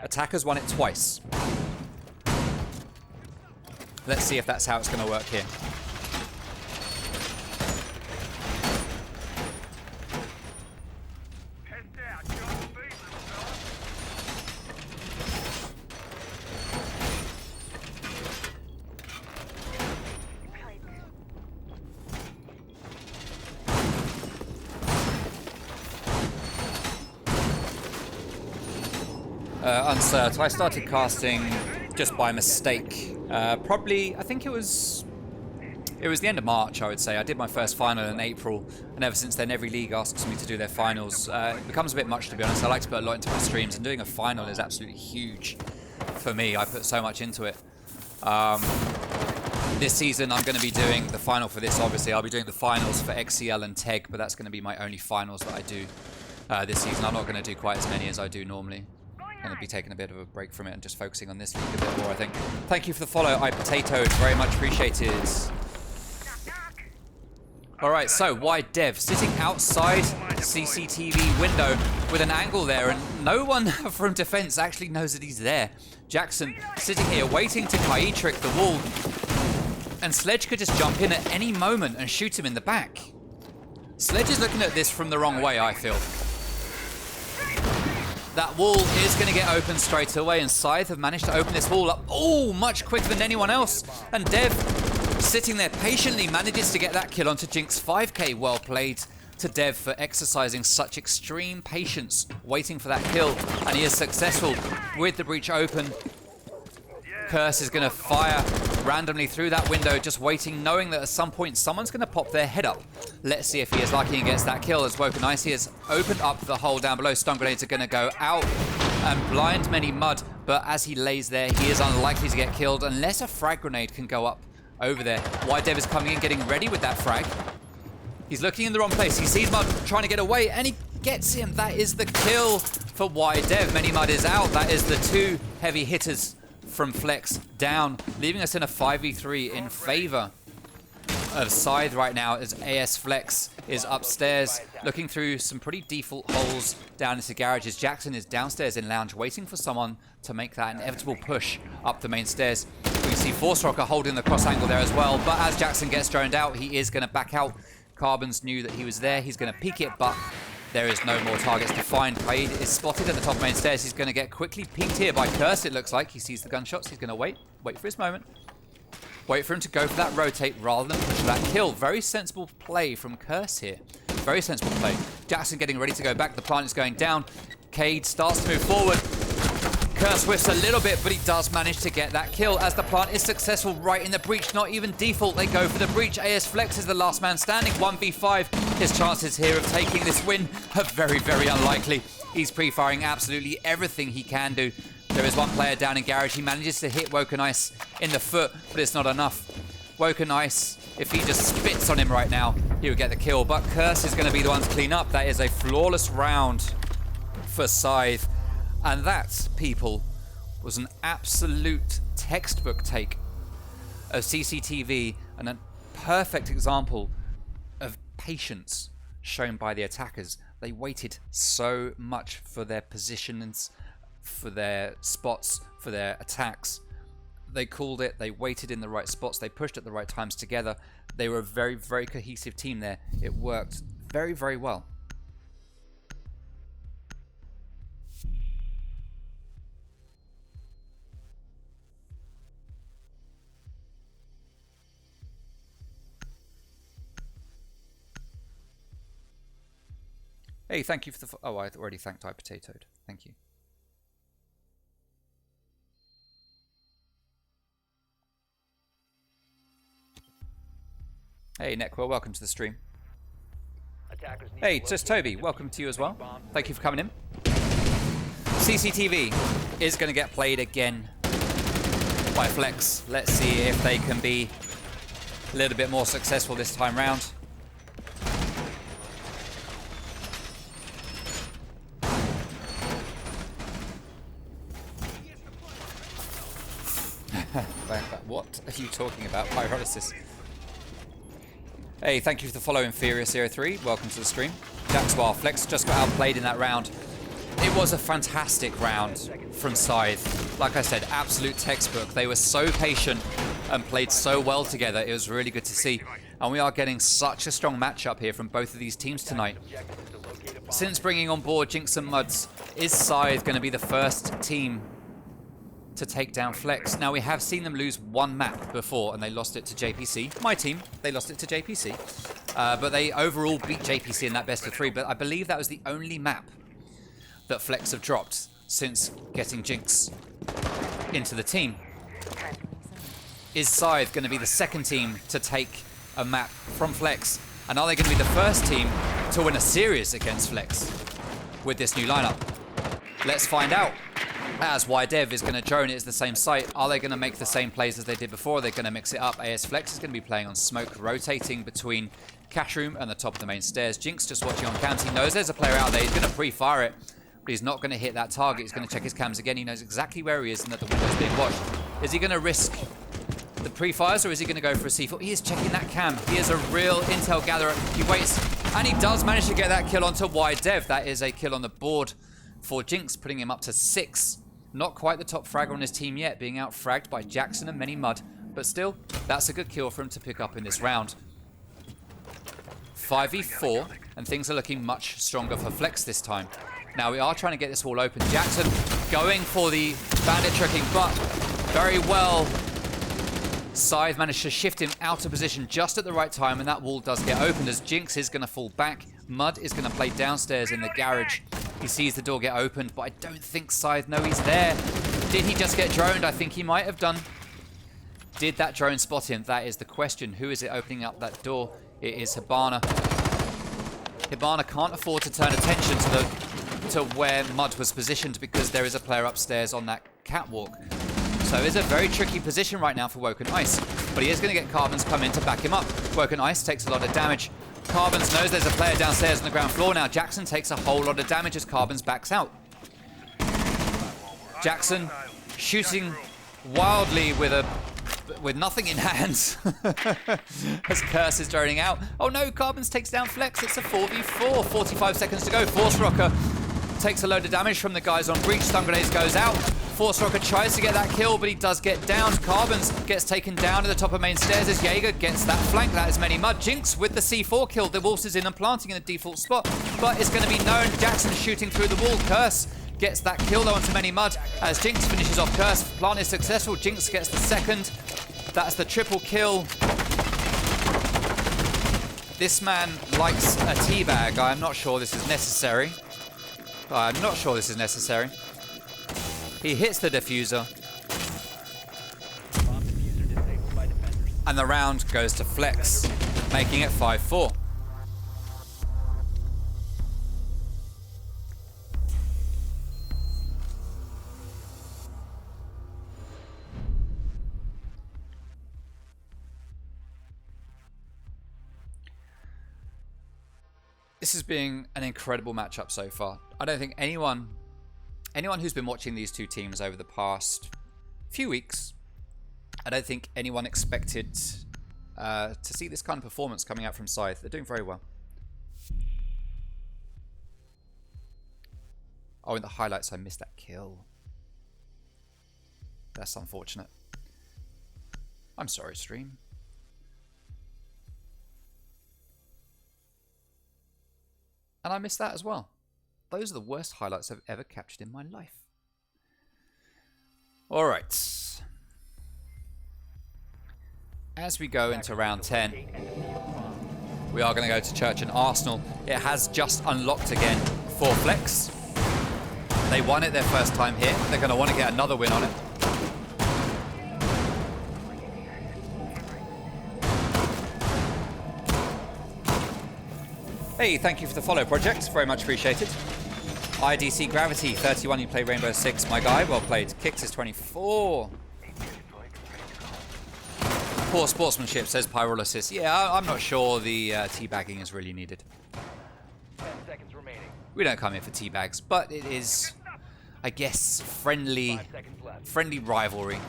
Attackers won it twice. Let's see if that's how it's going to work here. Uncert. I started casting just by mistake. Probably, I think it was the end of March, I would say. I did my first final in April, and ever since then, every league asks me to do their finals. It becomes a bit much, to be honest. I like to put a lot into my streams, and doing a final is absolutely huge for me. I put so much into it. This season, I'm going to be doing the final for this, obviously. I'll be doing the finals for XCL and TEG, but that's going to be my only finals that I do this season. I'm not going to do quite as many as I do normally. I'm going to be taking a bit of a break from it and just focusing on this league a bit more, I think. Thank you for the follow, iPotatoed. Very much appreciated. Alright, so Wide Dev sitting outside CCTV window with an angle there, and no one from defense actually knows that he's there. Jackson sitting here waiting to Kai trick the wall, and Sledge could just jump in at any moment and shoot him in the back. Sledge is looking at this from the wrong way, I feel. That wall is going to get open straight away, and Scythe have managed to open this wall up, much quicker than anyone else. And Dev, sitting there patiently, manages to get that kill onto Jinx. 5k, well played to Dev for exercising such extreme patience, waiting for that kill, and he is successful with the breach open. Curse is going to fire randomly through that window, just waiting, knowing that at some point someone's going to pop their head up. Let's see if he is lucky and gets that kill. As Woken Ice, he has opened up the hole down below. Stun grenades are going to go out and blind many mud, but as he lays there, he is unlikely to get killed unless a frag grenade can go up over there. Wide Dev is coming in, getting ready with that frag. He's looking in the wrong place. He sees Mud trying to get away, and he gets him. That is the kill for Wide Dev. Many Mud is out. That is the 2 heavy hitters from Flex down, leaving us in a 5v3 in favor of Scythe right now, as AS Flex is upstairs looking through some pretty default holes down into garages. Jackson is downstairs in lounge waiting for someone to make that inevitable push up the main stairs. We see Force Rocker holding the cross angle there as well, but as Jackson gets droned out, he is going to back out. Carbons knew that he was there. He's going to peek it, but there is no more targets to find. Kaid is spotted at the top main stairs. He's going to get quickly peeked here by Curse, it looks like. He sees the gunshots. He's going to wait for his moment. Wait for him to go for that rotate rather than push that kill. Very sensible play from Curse here. Very sensible play. Jackson getting ready to go back. The plant is going down. Kaid starts to move forward. Curse whiffs a little bit, but he does manage to get that kill as the plant is successful right in the breach. Not even default, they go for the breach. AS Flex is the last man standing, 1v5. His chances here of taking this win are very, very unlikely. He's pre-firing absolutely everything he can do. There is one player down in garage. He manages to hit Woken Ice in the foot, but it's not enough. Woken Ice, if he just spits on him right now, he would get the kill. But Curse is going to be the one to clean up. That is a flawless round for Scythe. And that, people, was an absolute textbook take of CCTV and a perfect example of patience shown by the attackers. They waited so much for their positions, for their spots, for their attacks. They called it, they waited in the right spots, they pushed at the right times together. They were a very, very cohesive team there. It worked very, very well. Hey, thank you for the... Oh, I already thanked iPotatoed. Thank you. Hey, Neckwell, welcome to the stream. Hey, just Toby, welcome to you as well. Thank you for coming in. CCTV is going to get played again by Flex. Let's see if they can be a little bit more successful this time round. What are you talking about, Pyrolysis? Hey, thank you for the follow, Inferior03. Welcome to the stream. Jackswar, Flex just got outplayed in that round. It was a fantastic round from Scythe. Like I said, absolute textbook. They were so patient and played so well together. It was really good to see. And we are getting such a strong matchup here from both of these teams tonight. Since bringing on board Jinx and Muds, is Scythe going to be the first team to take down Flex? Now, we have seen them lose one map before, and they lost it to JPC. My team, they lost it to JPC. But they overall beat JPC in that best of 3. But I believe that was the only map that Flex have dropped since getting Jinx into the team. Is Scythe going to be the second team to take a map from Flex? And are they going to be the first team to win a series against Flex with this new lineup? Let's find out. As YDev is going to drone, it's the same site. Are they going to make the same plays as they did before? They're going to mix it up. AS FLEX is going to be playing on smoke, rotating between cash room and the top of the main stairs. Jinx just watching on cams. He knows there's a player out there. He's going to pre-fire it, but he's not going to hit that target. He's going to check his cams again. He knows exactly where he is and that the window's being watched. Is he going to risk the pre-fires, or is he going to go for a C4? He is checking that cam. He is a real intel gatherer. He waits, and he does manage to get that kill onto YDev. That is a kill on the board for Jinx, putting him up to 6. Not quite the top fragger on his team yet, being out-fragged by Jackson and many Mud. But still, that's a good kill for him to pick up in this round. 5v4, and things are looking much stronger for FLEX this time. Now, we are trying to get this wall open. Jackson going for the bandit tricking, but very well. Scythe managed to shift him out of position just at the right time, and that wall does get opened as Jinx is going to fall back. Mud is going to play downstairs in the garage. He sees the door get opened, but I don't think Scythe knows he's there. Did he just get droned? I think he might have done. Did that drone spot him? That is the question. Who is it opening up that door? It is Hibana. Hibana can't afford to turn attention to where Mud was positioned because there is a player upstairs on that catwalk. So it's a very tricky position right now for Woken Ice. But he is going to get Carbons come in to back him up. Woken Ice takes a lot of damage. Carbons knows there's a player downstairs on the ground floor now. Jackson takes a whole lot of damage as Carbons backs out. Jackson shooting wildly with nothing in hand as Curse is droning out. Oh no, Carbons takes down FLEX. It's a 4v4. 45 seconds to go. Force Rocker takes a load of damage from the guys on breach. Stun grenades goes out. Force Rocker tries to get that kill, but he does get down. Carbons gets taken down at the top of main stairs as Jaeger gets that flank. That is many Mud. Jinx with the C4 kill. The Wolves is in and planting in the default spot, but it's going to be known. Jackson shooting through the wall. Curse gets that kill though onto many Mud as Jinx finishes off Curse. Plant is successful. Jinx gets the second. That's the triple kill. This man likes a teabag. I'm not sure this is necessary. He hits the diffuser. Bomb diffuser disabled by defenders. And the round goes to FLEX, making it 5-4. This has been an incredible matchup so far. I don't think anyone who's been watching these two teams over the past few weeks, I don't think anyone expected to see this kind of performance coming out from Scythe. They're doing very well. Oh, in the highlights I missed that kill. That's unfortunate. I'm sorry, stream. And I missed that as well. Those are the worst highlights I've ever captured in my life. All right. As we go into round 10, we are going to go to Church and Arsenal. It has just unlocked again for FLEX. They won it their first time here. They're going to want to get another win on it. Hey, thank you for the follow, Project. Very much appreciated. IDC Gravity, 31, you play Rainbow Six. My guy, well played. Kicks is 24. Poor sportsmanship, says Pyrolysis. Yeah, I'm not sure the teabagging is really needed. 10 seconds remaining. We don't come here for teabags, but it is, I guess, friendly 5 seconds left. friendly rivalry.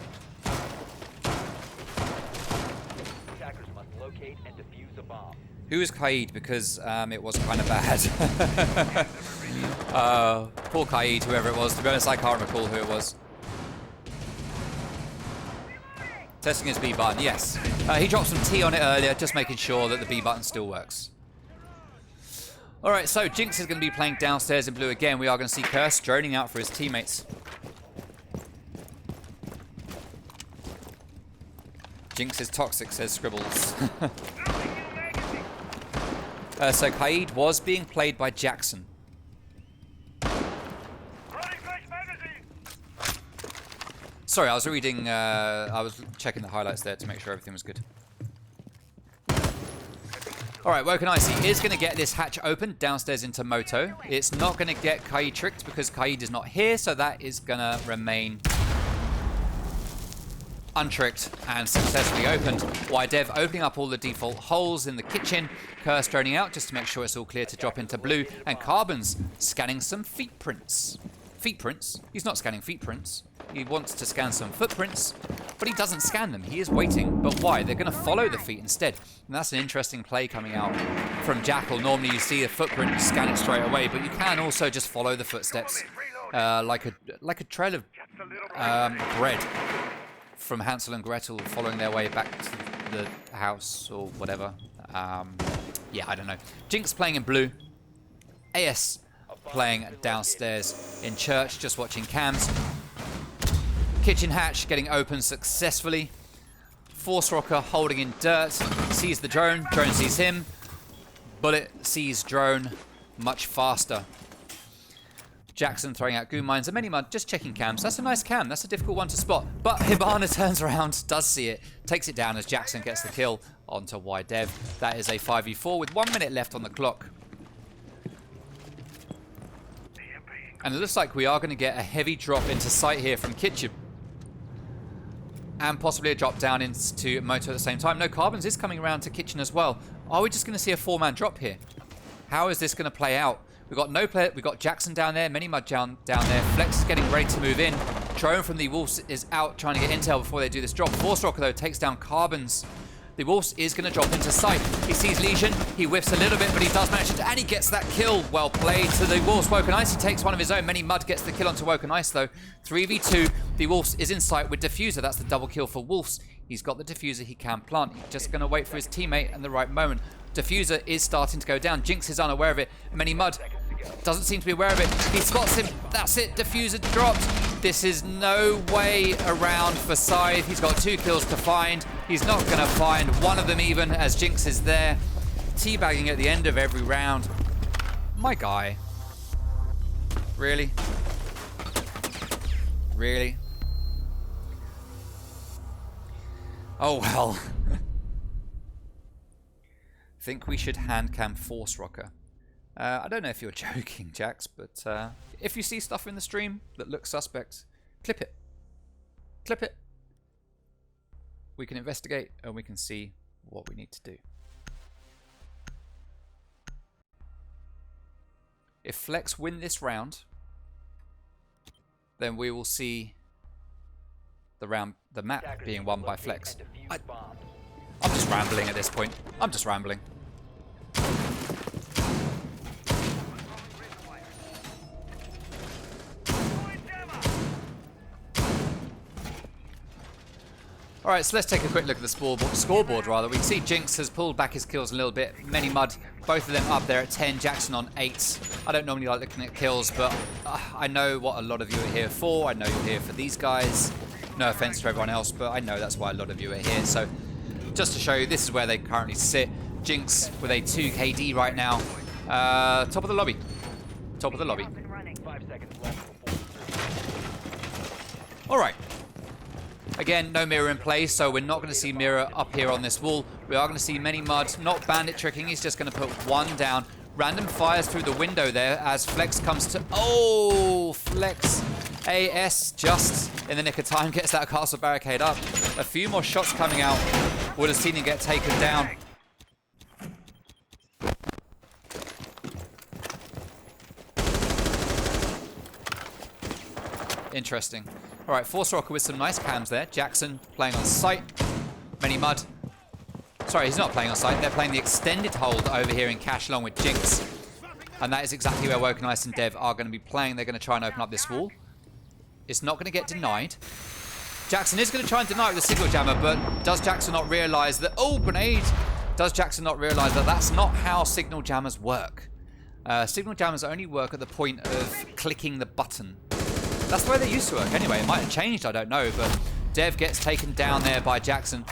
Attackers must locate and defuse a bomb. Who is Kaid? Because it was kind of bad. Poor Kaid, whoever it was. To be honest, I can't recall who it was. Testing his B button, yes. He dropped some T on it earlier, just making sure that the B button still works. Alright, so Jinx is going to be playing downstairs in blue again. We are going to see Curse droning out for his teammates. Jinx is toxic, says Scribbles. So Kaid was being played by Jackson. Sorry, I was reading, I was checking the highlights there to make sure everything was good. Alright, Woken Icy is going to get this hatch open downstairs into Moto. It's not going to get Kai tricked because Kai is not here, so that is going to remain untricked and successfully opened. Dev opening up all the default holes in the kitchen. Curse droning out just to make sure it's all clear to drop into blue. And Carbon's scanning some feet prints. Feet prints? He's not scanning feet prints. He wants to scan some footprints, but he doesn't scan them. He is waiting. But why? They're going to follow the feet instead. And that's an interesting play coming out from Jackal. Normally you see a footprint, you scan it straight away, but you can also just follow the footsteps like a trail of bread from Hansel and Gretel following their way back to the house or whatever. Yeah, I don't know. Jinx playing in blue. AS playing downstairs in church, just watching cams. Kitchen hatch getting open successfully. Force Rocker holding in dirt. Sees the drone. Drone sees him. Bullet sees drone much faster. Jackson throwing out goo mines and many mud, just checking cams. That's a nice cam. That's a difficult one to spot. But Hibana turns around, does see it, takes it down as Jackson gets the kill onto Dev. That is a 5v4 with 1 minute left on the clock. And it looks like we are going to get a heavy drop into Scythe here from Kitchen. And possibly a drop down into Moto at the same time. No, Carbons is coming around to Kitchen as well. Are we just going to see a 4-man drop here? How is this going to play out? We've got no player. We've got Jackson down there. Many Mud down there. Flex is getting ready to move in. Drone from the Wolves is out trying to get intel before they do this drop. Force Rocker, though, takes down Carbons. The Wolves is going to drop into Scythe. He sees Legion. He whiffs a little bit, but he does manage to... And he gets that kill. Well played to the Wolves. Woken Ice, he takes one of his own. Many Mud gets the kill onto Woken Ice, though. 3v2. The Wolves is in sight with Diffuser. That's the double kill for Wolves. He's got the Diffuser he can plant. He's just going to wait for his teammate and the right moment. Diffuser is starting to go down. Jinx is unaware of it. Many Mud doesn't seem to be aware of it. He spots him. That's it. Diffuser dropped. This is no way around for Scythe. He's got 2 kills to find. He's not going to find one of them even as Jinx is there. Teabagging at the end of every round. My guy. Really? Really? Oh well. Think we should hand cam Force Rocker. I don't know if you're joking, Jax, but if you see stuff in the stream that looks suspect, clip it. Clip it. We can investigate and we can see what we need to do. If Flex win this round, then we will see the map being won by Flex. I'm just rambling at this point. I'm just rambling. Alright, so let's take a quick look at the scoreboard rather. We can see Jinx has pulled back his kills a little bit. Many Mud, both of them up there at 10, Jackson on 8. I don't normally like looking at kills, but I know what a lot of you are here for. I know you're here for these guys. No offense to everyone else, but I know that's why a lot of you are here. So, just to show you, this is where they currently sit. Jinx with a 2 KD right now. Top of the lobby. Top of the lobby. Alright. Again, no mirror in place, so we're not going to see mirror up here on this wall. We are going to see Many Mud, not bandit tricking. He's just going to put 1 down. Random fires through the window there as Flex comes to... Oh, Flex. AS just in the nick of time gets that castle barricade up. A few more shots coming out. Would have seen him get taken down. Interesting. Alright, Force Rocker with some nice cams there. Jackson playing on site. Many Mud. Sorry, he's not playing on site. They're playing the extended hold over here in cash along with Jinx. And that is exactly where Woken Ice and Dev are going to be playing. They're going to try and open up this wall. It's not going to get denied. Jackson is going to try and deny it with the signal jammer, but does Jackson not realise that... Oh, grenade! Does Jackson not realise that that's not how signal jammers work? Signal jammers only work at the point of clicking the button. That's the way they used to work anyway. It might have changed, I don't know, but Dev gets taken down there by Jackson.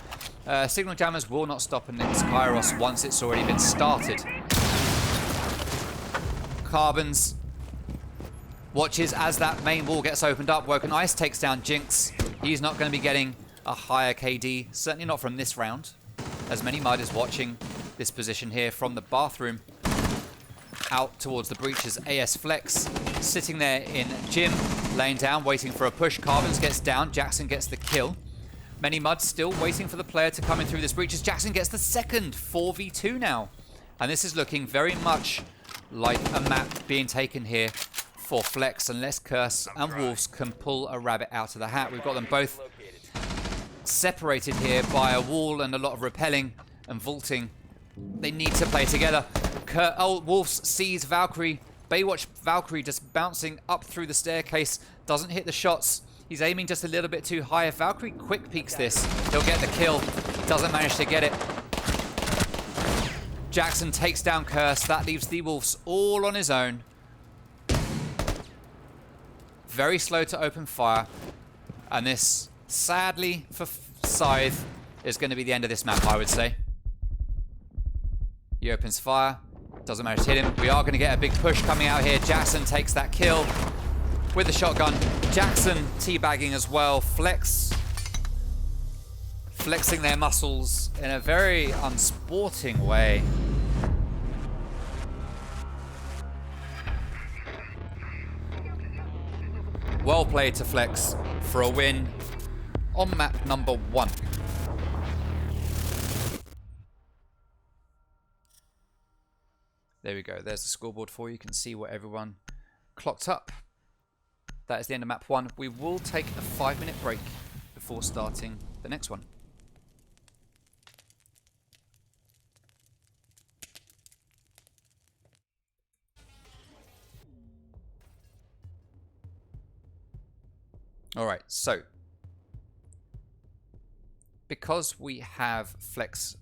Signal jammers will not stop in its Kairos once it's already been started. Carbons watches as that main wall gets opened up. Woken Ice takes down Jinx. He's not going to be getting a higher KD, certainly not from this round. As Many Mud is watching this position here from the bathroom out towards the breaches. AS Flex sitting there in Jim, laying down, waiting for a push. Carbons gets down. Jackson gets the kill. Many Mud still waiting for the player to come in through this breaches. Jackson gets the second 4v2 now. And this is looking very much like a map being taken here for Flex, unless Curse and Wolves can pull a rabbit out of the hat. We've got them both separated here by a wall and a lot of rappelling and vaulting. They need to play together. Wolves sees Valkyrie. Baywatch Valkyrie just bouncing up through the staircase. Doesn't hit the shots. He's aiming just a little bit too high. If Valkyrie quick peeks this, he'll get the kill. Doesn't manage to get it. Jackson takes down Curse. That leaves the Wolves all on his own. Very slow to open fire. And this, sadly for Scythe, is going to be the end of this map, I would say. He opens fire. Doesn't manage to hit him. We are going to get a big push coming out here. Jackson takes that kill with the shotgun. Jackson teabagging as well. Flex flexing their muscles in a very unsporting way. Well played to Flex for a win on map number 1. There we go. There's the scoreboard for you. You can see what everyone clocked up. That is the end of map 1. We will take a 5-minute break before starting the next one. Alright, so because we have Flex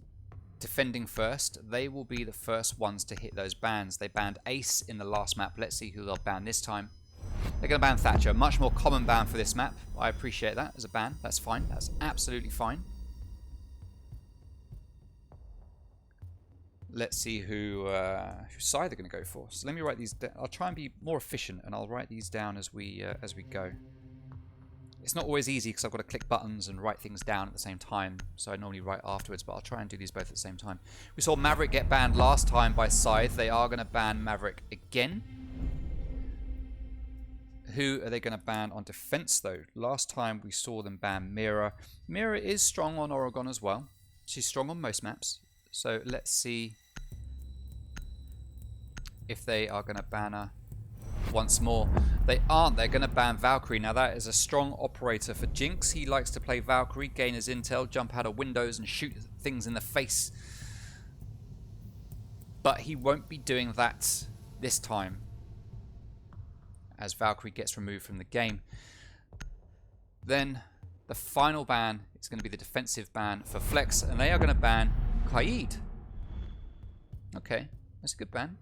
defending first, they will be the first ones to hit those bans. They banned Ace in the last map. Let's see who they'll ban this time. They're going to ban Thatcher. Much more common ban for this map. I appreciate that as a ban. That's fine. That's absolutely fine. Let's see whose side they're going to go for. So let me write these down. I'll try and be more efficient, and I'll write these down as we go. It's not always easy because I've got to click buttons and write things down at the same time. So I normally write afterwards, but I'll try and do these both at the same time. We saw Maverick get banned last time by Scythe. They are going to ban Maverick again. Who are they going to ban on defense, though? Last time we saw them ban Mira. Mira is strong on Oregon as well. She's strong on most maps. So let's see if they are going to ban her once more. They aren't. They're going to ban Valkyrie. Now that is a strong operator for Jinx. He likes to play Valkyrie, gain his intel, jump out of windows and shoot things in the face. But he won't be doing that this time, as Valkyrie gets removed from the game. Then the final ban is going to be the defensive ban for Flex, and they are going to ban Qaid. Okay, that's a good ban.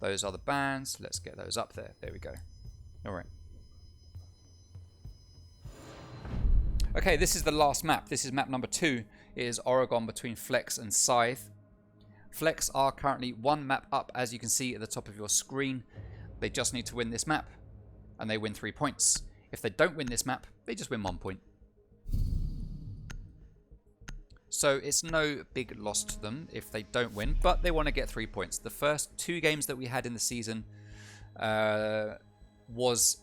Those are the bans. Let's get those up there. There we go. All right. Okay, this is the last map. This is map number 2. It is Oregon between Flex and Scythe. Flex are currently 1 map up, as you can see at the top of your screen. They just need to win this map, and they win 3 points. If they don't win this map, they just win 1 point. So it's no big loss to them if they don't win, but they want to get 3 points. The first 2 games that we had in the season was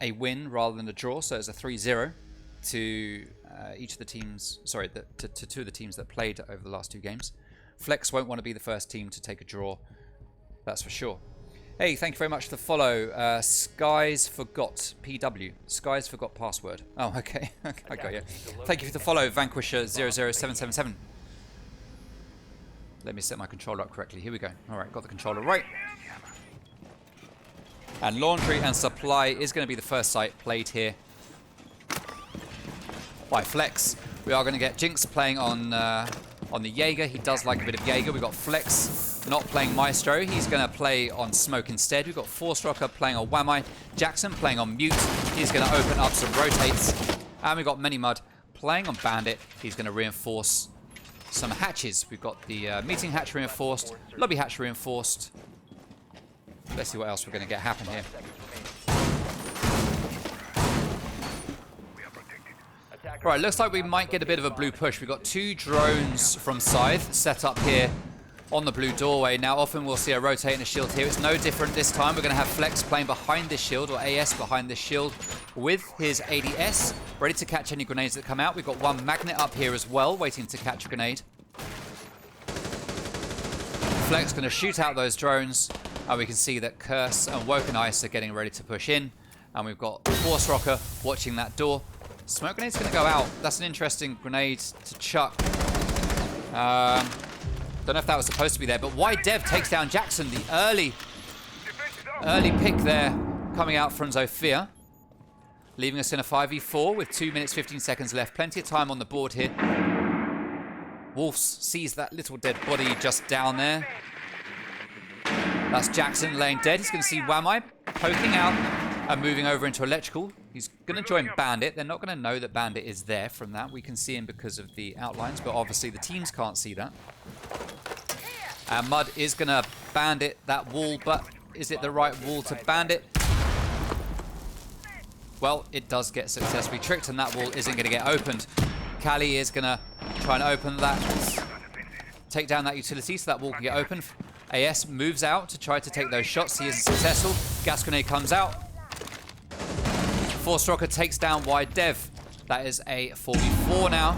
a win rather than a draw, so it's a 3-0 to each of the teams, sorry, to 2 of the teams that played over the last 2 games. Flex won't want to be the first team to take a draw, that's for sure. Hey, thank you very much for the follow. Skies Forgot PW. Skies Forgot Password. Oh, okay. I got you. Thank you for the follow, Vanquisher 00777. Let me set my controller up correctly. Here we go. All right, got the controller right. And Laundry and Supply is going to be the first site played here by Flex. We are going to get Jinx playing on the Jaeger. He does like a bit of Jaeger. We've got Flex not playing Maestro. He's going to play on Smoke instead. We've got Forstrocker playing on Wamai. Jackson playing on Mute. He's going to open up some rotates. And we've got Many Mud playing on Bandit. He's going to reinforce some hatches. We've got the meeting hatch reinforced, lobby hatch reinforced. Let's see what else we're going to get happen here. Right, looks like we might get a bit of a blue push. We've got 2 drones from Scythe set up here on the blue doorway. Now, often we'll see a rotating a shield here. It's no different this time. We're going to have Flex playing behind this shield, or AS behind this shield, with his ADS, ready to catch any grenades that come out. We've got 1 magnet up here as well, waiting to catch a grenade. Flex going to shoot out those drones, and we can see that Curse and Woken Ice are getting ready to push in. And we've got Force Rocker watching that door. Smoke grenade's going to go out. That's an interesting grenade to chuck. Don't know if that was supposed to be there, but Wide Dev takes down Jackson. The early pick there coming out from Zofia, leaving us in a 5v4 with 2 minutes 15 seconds left. Plenty of time on the board here. Wolves sees that little dead body just down there. That's Jackson laying dead. He's going to see Wamai poking out and moving over into electrical. He's going to join Bandit. They're not going to know that Bandit is there from that. We can see him because of the outlines, but obviously the teams can't see that. And Mud is going to Bandit that wall, but is it the right wall to Bandit? Well, it does get successfully tricked, and that wall isn't going to get opened. Kali is going to try and open that, take down that utility so that wall can get open. AS moves out to try to take those shots. He isn't successful. Gas grenade comes out. Force Rocker takes down Wide Dev. That is a 4v4 now.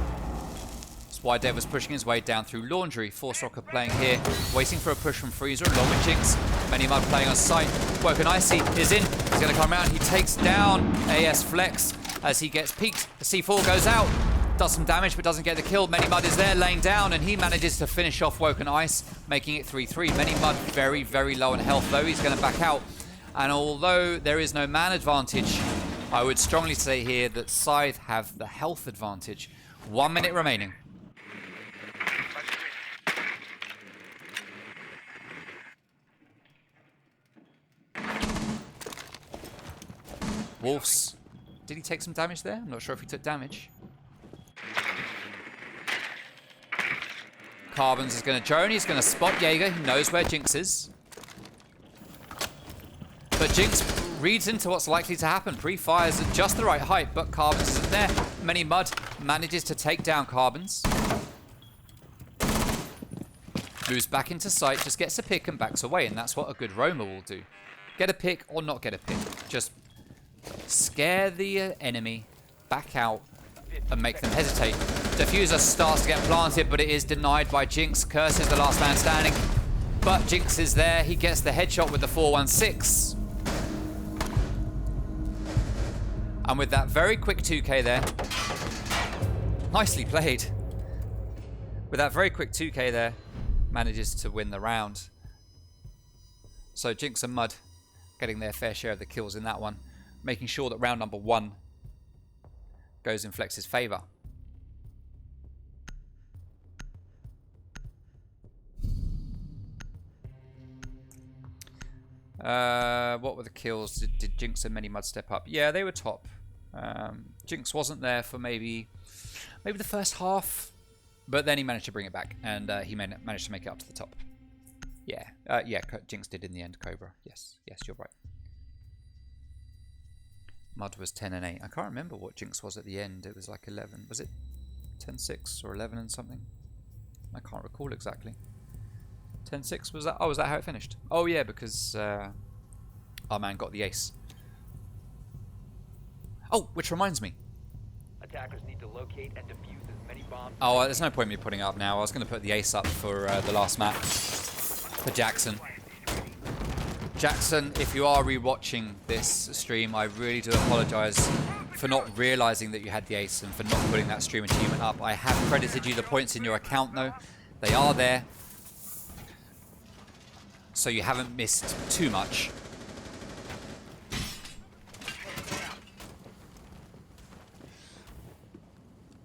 So Wide Dev was pushing his way down through Laundry. Force Rocker playing here, waiting for a push from Freezer along with Jinx. Many Mud playing on site. Woken Icy is in. He's going to come around. He takes down AS Flex as he gets peeked. The C4 goes out. Does some damage, but doesn't get the kill. Many Mud is there laying down, and he manages to finish off Woken Ice, making it 3-3. Many Mud very, very low on health, though. He's going to back out. And although there is no man advantage, I would strongly say here that Scythe have the health advantage. 1 minute remaining. Wolves. Did he take some damage there? I'm not sure if he took damage. Carbons is going to drone. He's going to spot Jaeger. He knows where Jinx is. But Jinx reads into what's likely to happen. Pre-fires at just the right height, but Carbons isn't there. Many Mud manages to take down Carbons. Moves back into sight, just gets a pick and backs away, and that's what a good roamer will do. Get a pick or not get a pick. Just scare the enemy, back out, and make them hesitate. Diffuser starts to get planted, but it is denied by Jinx. Curse is the last man standing, but Jinx is there. He gets the headshot with the 416. And with that very quick 2k there, nicely played. With that very quick 2k there, manages to win the round. So Jinx and Mud getting their fair share of the kills in that one, making sure that round number 1 goes in Flex's favour. What were the kills? Did Jinx and Many Mud step up? Yeah, they were top. Jinx wasn't there for maybe the first half, but then he managed to bring it back, and he managed to make it up to the top. Yeah, Jinx did in the end. Cobra. Yes, you're right. Mud was 10 and 8. I can't remember what Jinx was at the end. It was like 11. Was it 10-6 or 11 and something? I can't recall exactly. 10-6 was that? Oh, was that how it finished? Oh yeah, because our man got the ace. Oh, which reminds me. Attackers need to locate and defuse as many bombs. Oh, there's no point in me putting it up now. I was going to put the ace up for the last map for Jackson. Jackson, if you are re-watching this stream, I really do apologise for not realising that you had the ace and for not putting that stream achievement up. I have credited you the points in your account though. They are there. So you haven't missed too much.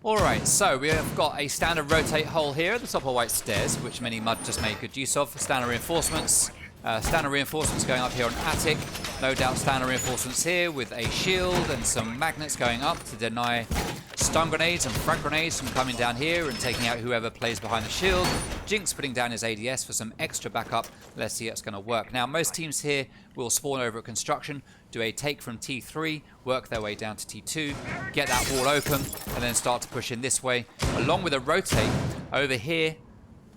Alright, so we have got a standard rotate hole here at the top of White Stairs, which Many Mud just made good use of. Standard reinforcements. Standard reinforcements going up here on attic. No doubt standard reinforcements here with a shield and some magnets going up to deny stun grenades and frag grenades from coming down here and taking out whoever plays behind the shield. Jinx putting down his ADS for some extra backup. Let's see how it's going to work. Now, most teams here will spawn over at construction. do a take from T3, work their way down to T2, get that wall open, and then start to push in this way, along with a rotate over here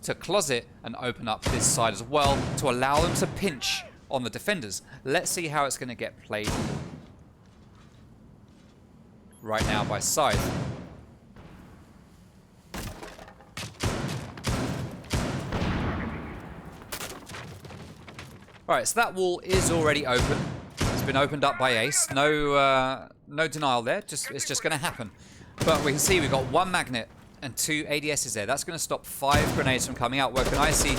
to closet and open up this side as well to allow them to pinch on the defenders. Let's see how it's going to get played right now by Scythe. Alright, so that wall is already open. It's been opened up by Ace. No denial there. It's just going to happen. But we can see we've got 1 magnet and 2 ADSs there. That's going to stop 5 grenades from coming out. Woken Icy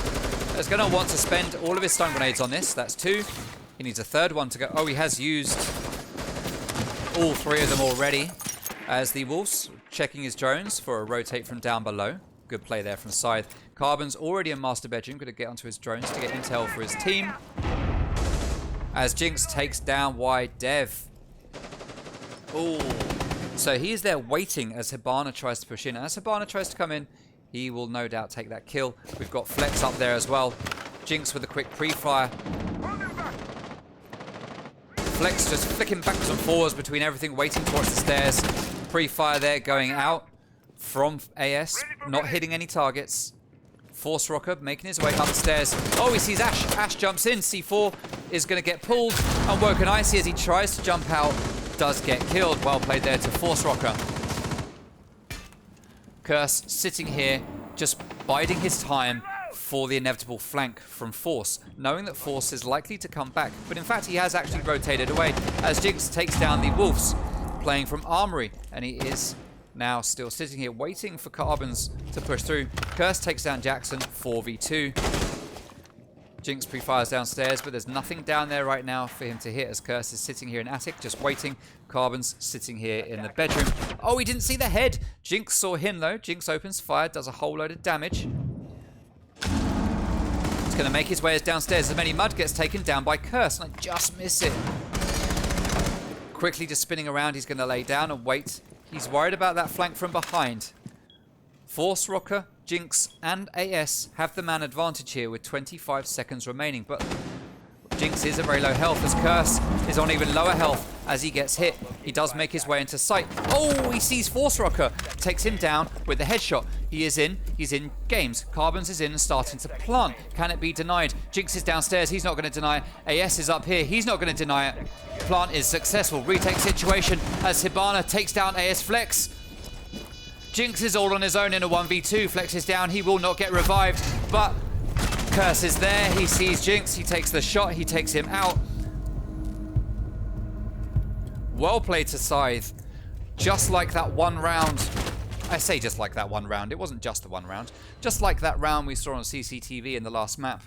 is going to want to spend all of his stun grenades on this. That's 2. He needs a 3rd one to go. Oh, he has used all 3 of them already. As the Wolves checking his drones for a rotate from down below. Good play there from Scythe. Carbon's already in master bedroom. Going to get onto his drones to get intel for his team. As Jinx takes down Wide Dev. Ooh. So he is there waiting as Hibana tries to push in. As Hibana tries to come in, he will no doubt take that kill. We've got Flex up there as well. Jinx with a quick pre-fire. Flex just flicking backwards and forwards between everything, waiting towards the stairs. Pre-fire there going out from AS, not hitting any targets. Force Rocker making his way up the stairs. Oh, he sees Ash. Ash jumps in. C4 is going to get pulled. And Woken Icy, as he tries to jump out, does get killed. Well played there to Force Rocker. Curse sitting here, just biding his time for the inevitable flank from Force, knowing that Force is likely to come back. But in fact, he has actually rotated away as Jinx takes down the Wolves, playing from Armory. And he is now still sitting here waiting for Carbons to push through. Curse takes down Jackson, 4v2. Jinx pre-fires downstairs, but there's nothing down there right now for him to hit as Curse is sitting here in attic, just waiting. Carbons sitting here in the bedroom. Oh, he didn't see the head. Jinx saw him though. Jinx opens fire, does a whole load of damage. He's going to make his way downstairs as many mud gets taken down by Curse, and I just miss it. Quickly just spinning around, he's going to lay down and wait. He's worried about that flank from behind. Force Rocker, Jinx, and AS have the man advantage here with 25 seconds remaining. But Jinx is at very low health as Curse is on even lower health as he gets hit. He does make his way into sight. Oh, he sees Force Rocker. Takes him down with the headshot. He is in. He's in games. Carbons is in and starting to plant. Can it be denied? Jinx is downstairs. He's not going to deny it. AS is up here. He's not going to deny it. Plant is successful. Retake situation as Hibana takes down AS Flex. Jinx is all on his own in a 1v2. Flex is down. He will not get revived. But Curse is there. He sees Jinx. He takes the shot. He takes him out. Well played to Scythe. Just like that one round. I say just like that one round. It wasn't just the one round. Just like that round we saw on CCTV in the last map.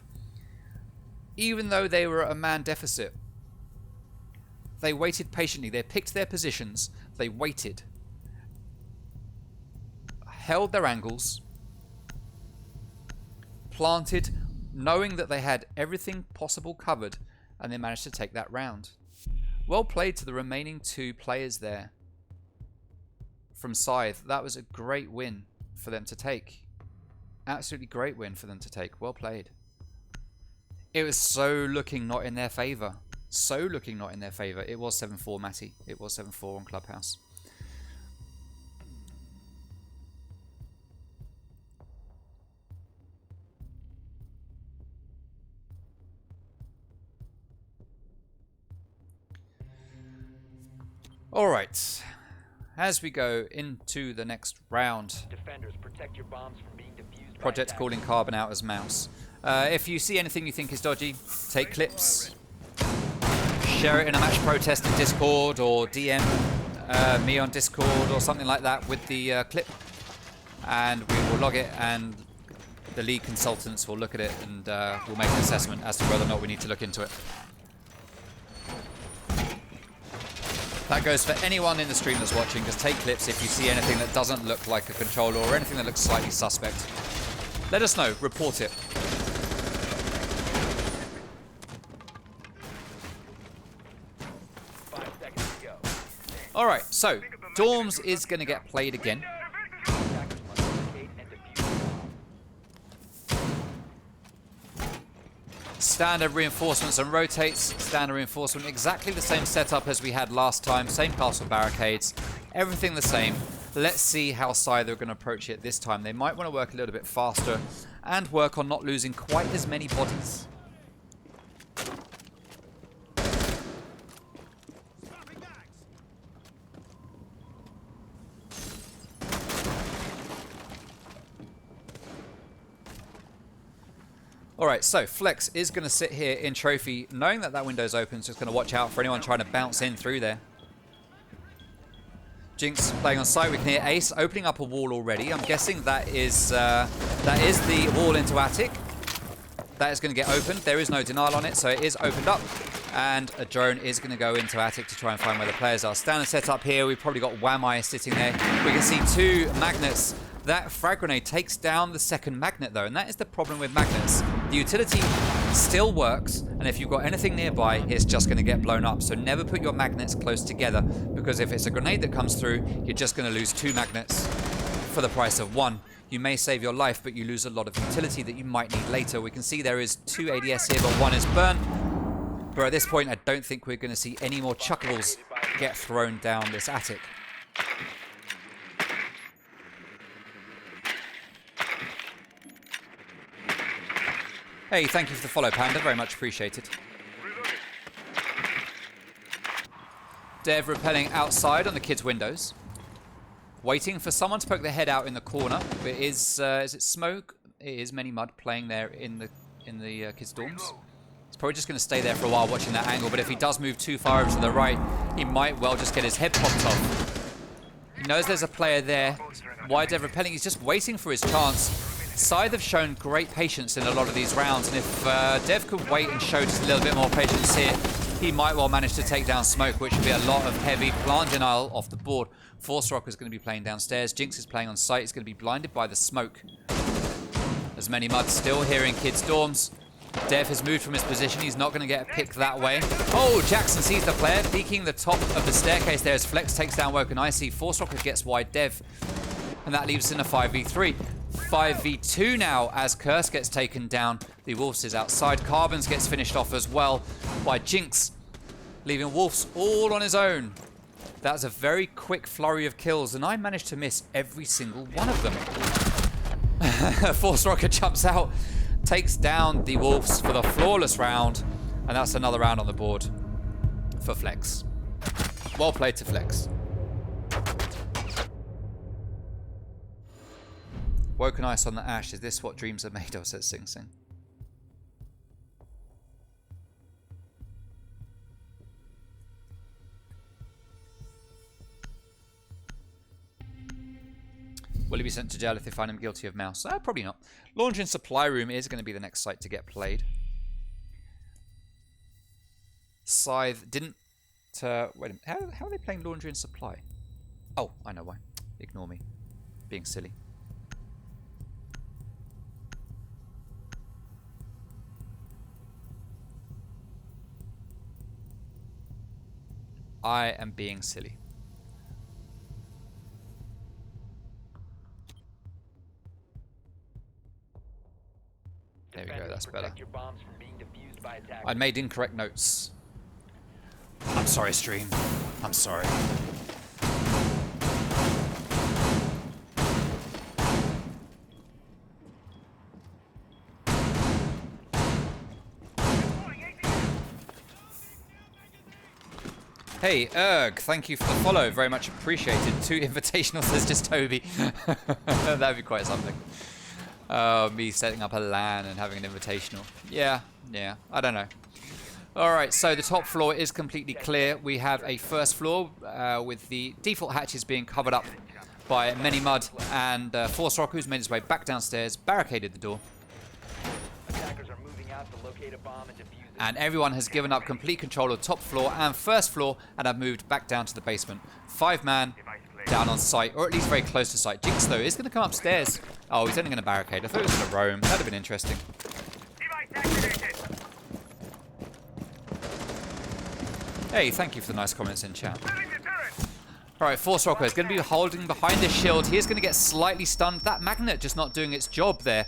Even though they were at a man deficit, they waited patiently. They picked their positions. They waited. Held their angles. Planted, knowing that they had everything possible covered, and they managed to take that round. Well played to the remaining 2 players there from Scythe. That was a great win for them to take. Absolutely great win for them to take. Well played. It was so looking not in their favour. So looking not in their favour. It was 7-4, Matty. It was 7-4 on Clubhouse. Alright, as we go into the next round, Defenders, protect your bombs from being defused. Project calling Carbon out as mouse. If you see anything you think is dodgy, take clips, share it in a match protest in Discord, or DM me on Discord or something like that with the clip, and we will log it, and the league consultants will look at it, and we'll make an assessment as to whether or not we need to look into it. That goes for anyone in the stream that's watching. Just take clips if you see anything that doesn't look like a controller or anything that looks slightly suspect. Let us know. Report it. Alright, so Dorms is going to get played again. Standard reinforcements and rotates. Standard reinforcement, exactly the same setup as we had last time. Same castle barricades. Everything the same. Let's see how Scythe are going to approach it this time. They might want to work a little bit faster and work on not losing quite as many bodies. Alright, so Flex is going to sit here in Trophy, knowing that that window's open, so it's going to watch out for anyone trying to bounce in through there. Jinx playing on site. We can hear Ace opening up a wall already. I'm guessing that is the wall into Attic. That is going to get opened. There is no denial on it, so it is opened up. And a drone is going to go into Attic to try and find where the players are. Standard setup here. We've probably got Whameye sitting there. We can see 2 magnets. That frag grenade takes down the second magnet though, and that is the problem with magnets. The utility still works, and if you've got anything nearby, it's just going to get blown up. So never put your magnets close together, because if it's a grenade that comes through, you're just going to lose 2 magnets for the price of 1. You may save your life, but you lose a lot of utility that you might need later. We can see there is 2 ADS here, but 1 is burnt. But at this point, I don't think we're going to see any more chuckables get thrown down this attic. Hey, thank you for the follow, Panda. Very much appreciated. Dev repelling outside on the kids' windows. Waiting for someone to poke their head out in the corner. It is it Smoke? It is Many Mud playing there in the kids' dorms. He's probably just going to stay there for a while watching that angle, but if he does move too far over to the right, he might well just get his head popped off. He knows there's a player there. Why Dev repelling? He's just waiting for his chance. Scythe have shown great patience in a lot of these rounds, and if Dev could wait and show just a little bit more patience here, he might well manage to take down Smoke, which would be a lot of heavy plant denial off the board. Force Rock is going to be playing downstairs. Jinx is playing on site. He's going to be blinded by the smoke. As Many Mud still here in kids' dorms. Dev has moved from his position. He's not going to get a pick that way. Oh, Jackson sees the player, peeking the top of the staircase there as Flex takes down Woken Icy. Force Rocker gets wide Dev, and that leaves us in a 5v3. 5v2 now as Curse gets taken down. The Wolves is outside. Carbons gets finished off as well by Jinx, leaving Wolves all on his own. That was a very quick flurry of kills, and I managed to miss every single one of them. Force Rocker jumps out, takes down the Wolves for the flawless round, and that's another round on the board for Flex. Well played to Flex. Woken Ice on the Ash. Is this what dreams are made of, says Sing Sing. Will he be sent to jail if they find him guilty of mouse? Probably not. Laundry and Supply Room is going to be the next site to get played. Scythe didn't... wait a minute. How are they playing Laundry and Supply? Oh, I know why. Ignore me. Being silly. I am being silly. There we go, that's better. I made incorrect notes. I'm sorry, stream. I'm sorry. Hey, Erg, thank you for the follow. Very much appreciated. 2 invitationals, says just Toby. That'd be quite something. Me setting up a LAN and having an invitational. Yeah, I don't know. Alright, so the top floor is completely clear. We have a first floor with the default hatches being covered up by Many Mud and Force Rock, who's made his way back downstairs, barricaded the door. Attackers are moving out to locate a bomb and defuse it. And everyone has given up complete control of top floor and first floor and have moved back down to the basement. 5-man down on site, or at least very close to site. Jinx, though, is going to come upstairs. Oh, he's only going to barricade. I thought he was going to roam. That would have been interesting. Hey, thank you for the nice comments in chat. Alright, Force Rocker is going to be holding behind this shield. He is going to get slightly stunned. That magnet just not doing its job there.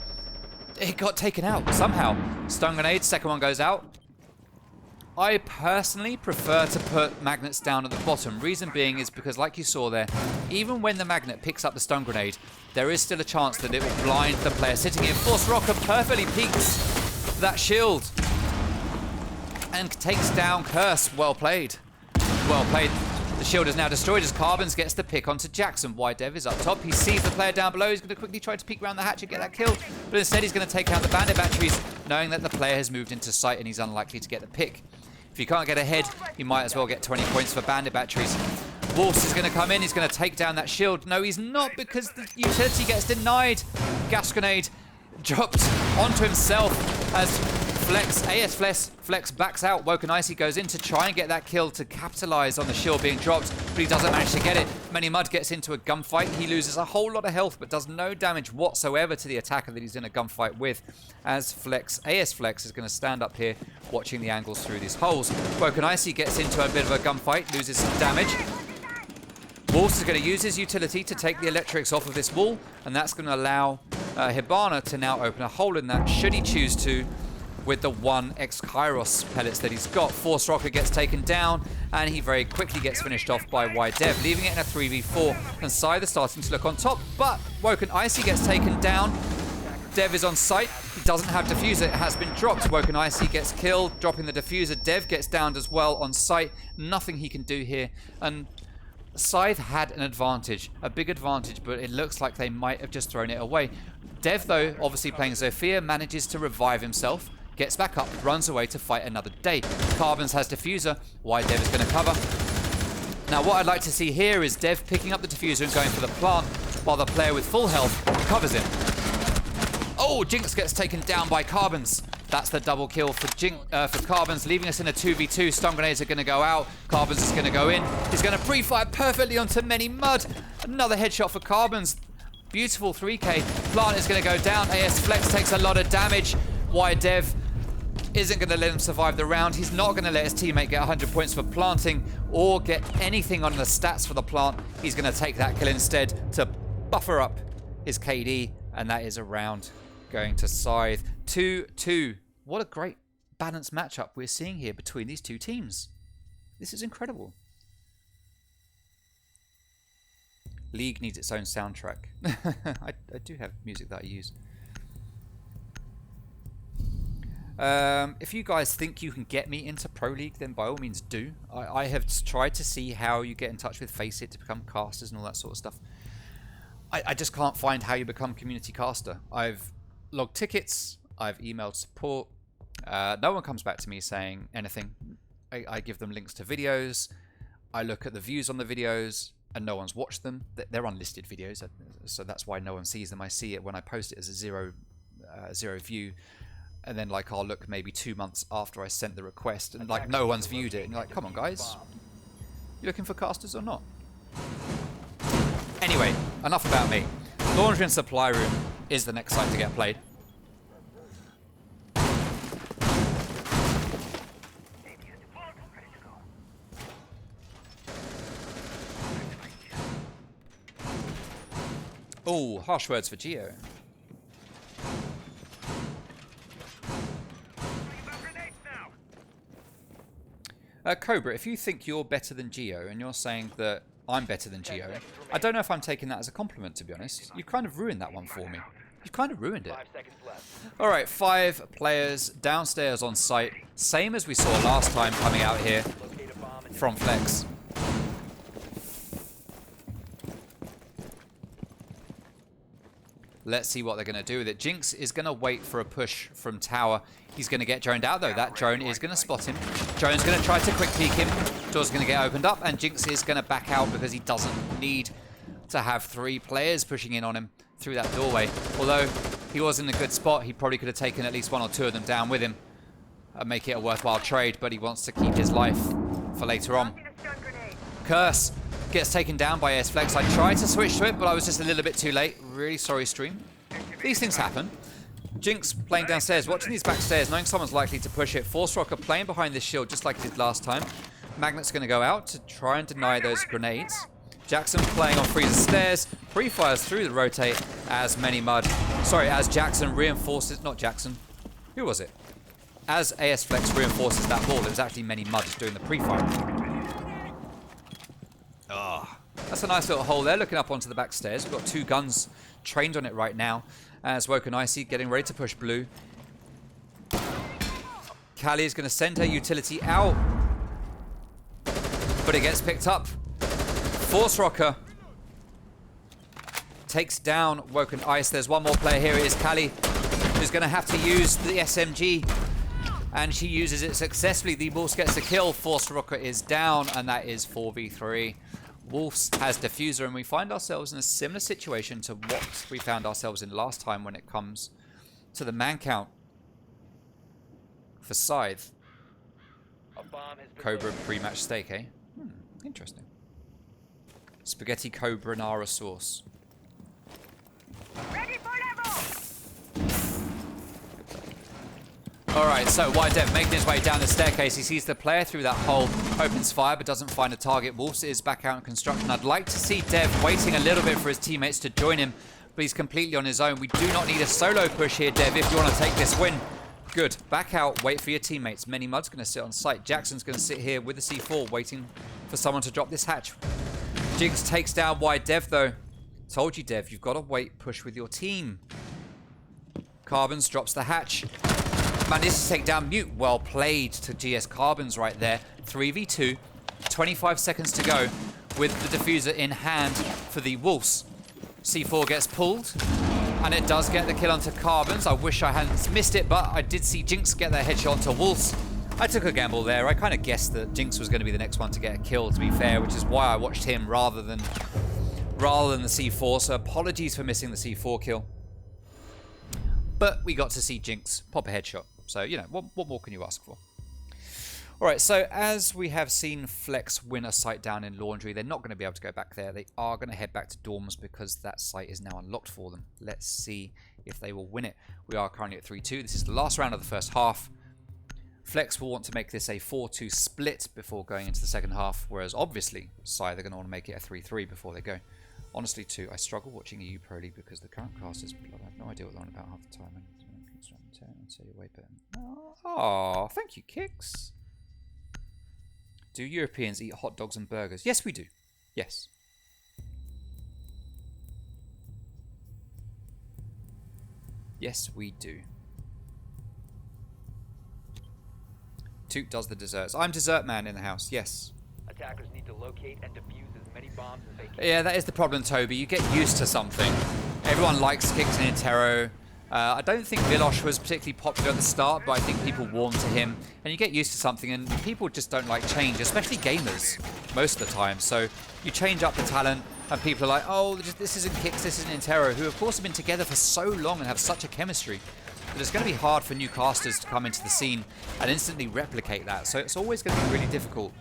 it got taken out somehow. Stun grenade, second one goes out. I personally prefer to put magnets down at the bottom. Reason being is because, like you saw there, even when the magnet picks up the stun grenade, there is still a chance that it will blind the player sitting in. Force Rocker perfectly peeks that shield and takes down Curse. Well played. Well played. The shield is now destroyed as Carbons gets the pick onto Jackson. Dev is up top. He sees the player down below. He's going to quickly try to peek around the hatch and get that kill. But instead he's going to take out the bandit batteries, knowing that the player has moved into sight and he's unlikely to get the pick. If you can't get ahead, you might as well get 20 points for bandit batteries. Wolves is going to come in. He's going to take down that shield. No, he's not, because the utility gets denied. Gas grenade dropped onto himself as Flex backs out. Woken Icy goes in to try and get that kill to capitalize on the shield being dropped, but he doesn't manage to get it. Many Mud gets into a gunfight. He loses a whole lot of health, but does no damage whatsoever to the attacker that he's in a gunfight with, as Flex is going to stand up here watching the angles through these holes. Woken Icy gets into a bit of a gunfight, loses some damage. Wolves is going to use his utility to take the electrics off of this wall, and that's going to allow Hibana to now open a hole in that, should he choose to, with the 1x Kairos pellets that he's got. Force Rocker gets taken down, and he very quickly gets finished off by Dev, leaving it in a 3v4. And Scythe is starting to look on top, but Woken Icy gets taken down. Dev is on site. He doesn't have diffuser. It has been dropped. Woken Icy gets killed, dropping the diffuser. Dev gets downed as well on site. Nothing he can do here. And Scythe had an advantage, a big advantage, but it looks like they might have just thrown it away. Dev, though, obviously playing Zofia, manages to revive himself, gets back up, runs away to fight another day. Carbons has diffuser. Dev is going to cover. Now, what I'd like to see here is Dev picking up the diffuser and going for the plant, while the player with full health covers him. Oh, Jinx gets taken down by Carbons. That's the double kill for Carbons, leaving us in a 2v2. Stun grenades are going to go out. Carbons is going to go in. He's going to pre-fire perfectly onto Many Mud. Another headshot for Carbons. Beautiful 3k. Plant is going to go down. AS Flex takes a lot of damage. Dev isn't going to let him survive the round. He's not going to let his teammate get 100 points for planting or get anything on the stats for the plant. He's going to take that kill instead to buffer up his KD, and that is a round going to Scythe. 2-2. What a great balanced matchup we're seeing here between these two teams. This is incredible. League needs its own soundtrack. I do have music that I use. If you guys think you can get me into Pro League, then by all means do. I have tried to see how you get in touch with Faceit to become casters and all that sort of stuff. I just can't find how you become community caster. I've logged tickets, I've emailed support. No one comes back to me saying anything. I give them links to videos. I look at the views on the videos, and no one's watched them. They're unlisted videos, so that's why no one sees them. I see it when I post it as a zero view. And then, like, I'll look maybe 2 months after I sent the request, and, like, no one's viewed it. And you're like, come on, guys. You looking for casters or not? Anyway, enough about me. Laundry and Supply Room is the next site to get played. Oh, harsh words for Geo. Cobra, if you think you're better than Geo and you're saying that I'm better than Geo, I don't know if I'm taking that as a compliment, to be honest. You've kind of ruined that one for me. You've kind of ruined it. Alright, 5 players downstairs on site. Same as we saw last time coming out here from Flex. Let's see what they're going to do with it. Jinx is going to wait for a push from tower. He's going to get droned out, though. That drone is going to spot him. Drone's going to try to quick peek him. Door's going to get opened up, and Jinx is going to back out because he doesn't need to have 3 players pushing in on him through that doorway. Although he was in a good spot, he probably could have taken at least 1 or 2 of them down with him and make it a worthwhile trade, but he wants to keep his life for later on. Curse gets taken down by S-Flex. I tried to switch to it, but I was just a little bit too late. Really sorry, stream. These things happen. Jinx playing downstairs, watching these back stairs, knowing someone's likely to push it. Force Rocker playing behind this shield just like he did last time. Magnet's going to go out to try and deny those grenades. Jackson playing on Freezer's stairs, pre-fires through the rotate, As many mud. Sorry, as Jackson reinforces... Not Jackson. Who was it? As AS Flex reinforces that wall, it was actually many mud doing the pre-fire. Oh, that's a nice little hole there, looking up onto the back stairs. We've got 2 guns trained on it right now. As Woken Icy getting ready to push blue. Callie is going to send her utility out. But it gets picked up. Force Rocker takes down Woken Ice. There's one more player here. It is Callie, who's going to have to use the SMG. And she uses it successfully. The Wolves gets a kill. Force Rocker is down, and that is 4v3. Wolves has Diffuser, and we find ourselves in a similar situation to what we found ourselves in last time when it comes to the man count for Scythe. Cobra pre-match steak, eh? Interesting. Spaghetti carbonara sauce. Ready for level! Alright, so YDev making his way down the staircase. He sees the player through that hole, opens fire, but doesn't find a target. Wolves is back out in construction. I'd like to see Dev waiting a little bit for his teammates to join him, but he's completely on his own. We do not need a solo push here, Dev, if you want to take this win. Good. Back out, wait for your teammates. Many Mud's going to sit on site. Jackson's going to sit here with the C4, waiting for someone to drop this hatch. Jinx takes down YDev, though. Told you, Dev, you've got to wait, push with your team. Carbons drops the hatch. Manages to take down Mute. Well played to GS Carbons right there. 3v2. 25 seconds to go with the diffuser in hand for the Wolves. C4 gets pulled. And it does get the kill onto Carbons. I wish I hadn't missed it, but I did see Jinx get that headshot onto Wolves. I took a gamble there. I kind of guessed that Jinx was going to be the next one to get a kill, to be fair, which is why I watched him rather than the C4. So apologies for missing the C4 kill. But we got to see Jinx pop a headshot. So, you know, what more can you ask for? Alright, so as we have seen Flex win a site down in Laundry, they're not going to be able to go back there. They are going to head back to Dorms because that site is now unlocked for them. Let's see if they will win it. We are currently at 3-2. This is the last round of the first half. Flex will want to make this a 4-2 split before going into the second half, whereas obviously Scythe are going to want to make it a 3-3 before they go. Honestly, too, I struggle watching EU Pro League because the current casters, I have no idea what they're on about half the time. So you're way better. Oh, thank you, Kicks. Do Europeans eat hot dogs and burgers? Yes, we do. Yes. Yes, we do. Toot does the desserts. I'm dessert man in the house. Yes. Attackers need to locate and defuse as many bombs as they can. Yeah, that is the problem, Toby. You get used to something. Everyone likes Kicks and Intero. I don't think Vilosh was particularly popular at the start, but I think people warmed to him. And you get used to something, and people just don't like change, especially gamers, most of the time. So you change up the talent, and people are like, oh, this isn't Kicks, this isn't Intero, who of course have been together for so long and have such a chemistry. But it's going to be hard for new casters to come into the scene and instantly replicate that. So it's always going to be really difficult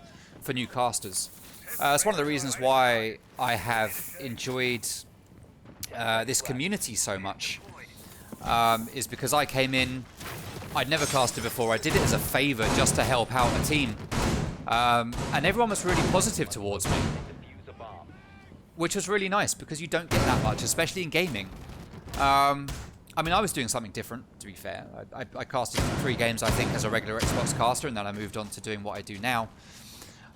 for new casters. It's one of the reasons why I have enjoyed this community so much. Is because I came in, I'd never casted before, I did it as a favour just to help out a team. And everyone was really positive towards me. Which was really nice because you don't get that much, especially in gaming. I mean, I was doing something different, to be fair. I casted 3 games, I think, as a regular Xbox caster, and then I moved on to doing what I do now.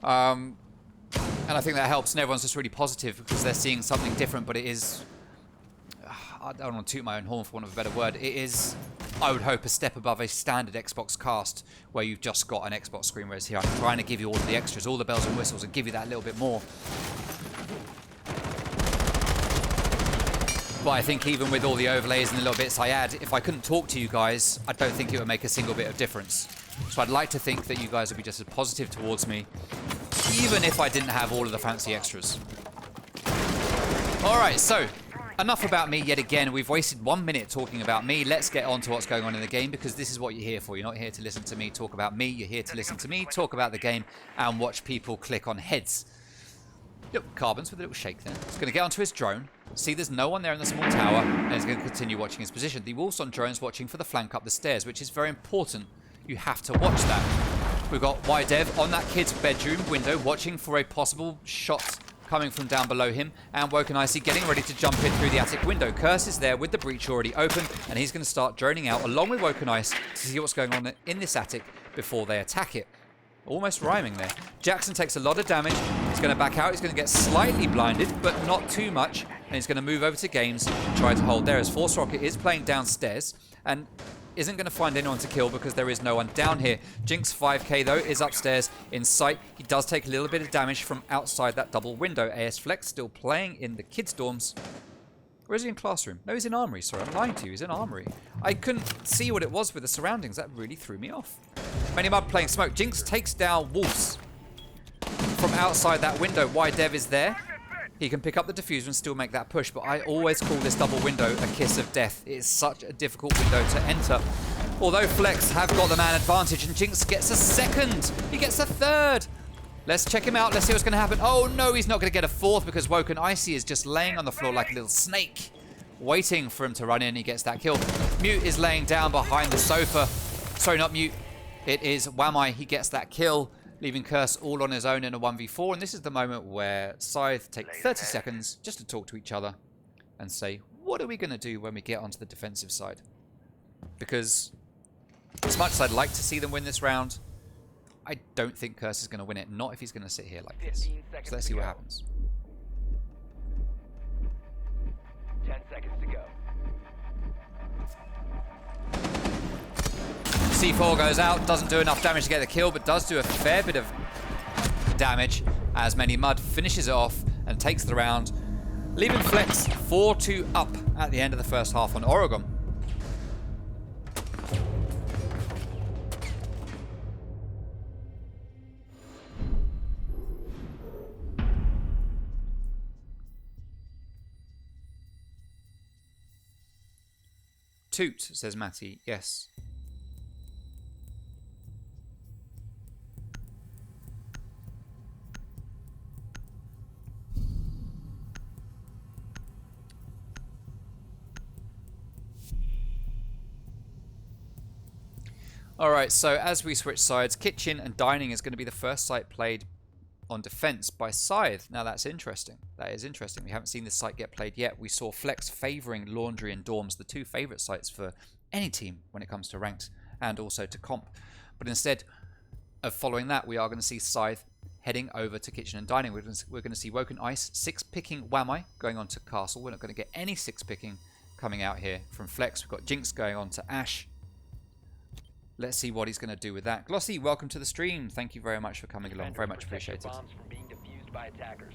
And I think that helps, and everyone's just really positive because they're seeing something different, but it is... I don't want to toot my own horn for want of a better word. It is, I would hope, a step above a standard Xbox cast where you've just got an Xbox screen, whereas here I'm trying to give you all of the extras, all the bells and whistles, and give you that little bit more. But I think even with all the overlays and the little bits I add, if I couldn't talk to you guys, I don't think it would make a single bit of difference. So I'd like to think that you guys would be just as positive towards me, even if I didn't have all of the fancy extras. Alright, so... enough about me yet again. We've wasted 1 minute talking about me. Let's get on to what's going on in the game because this is what you're here for. You're not here to listen to me talk about me. You're here to listen to me talk about the game and watch people click on heads. Look, Carbons with a little shake there. He's going to get onto his drone. See there's no one there in the small tower and he's going to continue watching his position. The Wolves on drones watching for the flank up the stairs, which is very important. You have to watch that. We've got YDev on that kid's bedroom window watching for a possible shot coming from down below him, and Woken Icy getting ready to jump in through the attic window. Curse is there with the breach already open, and he's going to start droning out along with Woken Ice to see what's going on in this attic before they attack it. Almost rhyming there. Jackson takes a lot of damage. He's going to back out. He's going to get slightly blinded, but not too much. And he's going to move over to Games and try to hold there, as Force Rocket is playing downstairs and isn't going to find anyone to kill because there is no one down here. Jinx 5k though is upstairs in sight. He does take a little bit of damage from outside that double window. AS FLEX still playing in the kids' dorms. Or is he in classroom? No, he's in armory. Sorry, I'm lying to you. He's in armory. I couldn't see what it was with the surroundings. That really threw me off. Many Mud playing smoke. Jinx takes down Wolves from outside that window. YDev is there. He can pick up the diffuser and still make that push, but I always call this double window a kiss of death. It is such a difficult window to enter. Although Flex have got the man advantage, and Jinx gets a second. He gets a third. Let's check him out. Let's see what's going to happen. Oh, no, he's not going to get a fourth because Woken Icy is just laying on the floor like a little snake, waiting for him to run in. He gets that kill. Mute is laying down behind the sofa. Sorry, not Mute. It is Wamai. He gets that kill, leaving Curse all on his own in a 1v4. And this is the moment where Scythe take 30 seconds just to talk to each other and say, what are we going to do when we get onto the defensive side? Because as much as I'd like to see them win this round, I don't think Curse is going to win it. Not if he's going to sit here like this. So let's see what happens. 10 seconds to go. C4 goes out, doesn't do enough damage to get the kill, but does do a fair bit of damage as Many Mud finishes it off and takes the round, leaving Flex 4-2 up at the end of the first half on Oregon. Toot, says Matty. Yes. Alright, so as we switch sides, kitchen and dining is going to be the first site played on defense by Scythe. Now that's interesting. That is interesting. We haven't seen this site get played yet. We saw Flex favouring laundry and dorms, the two favourite sites for any team when it comes to ranks and also to comp. But instead of following that, we are going to see Scythe heading over to kitchen and dining. We're going to see Woken Ice 6-picking Wamai going on to Castle. We're not going to get any 6-picking coming out here from Flex. We've got Jinx going on to Ash. Let's see what he's going to do with that. Glossy, welcome to the stream. Thank you very much for coming along. Very much appreciated. Bombs from being defused by attackers.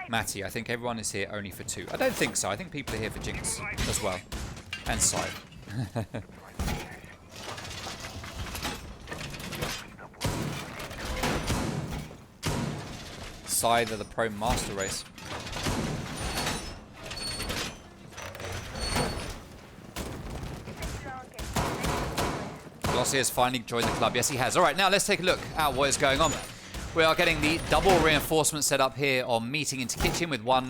Matty, I think everyone is here only for 2. I don't think so. I think people are here for Jinx as well. And Scythe. Scythe are the pro master race. Glossy has finally joined the club. Yes, he has. All right, now let's take a look at what is going on. We are getting the double reinforcement set up here on meeting into kitchen with one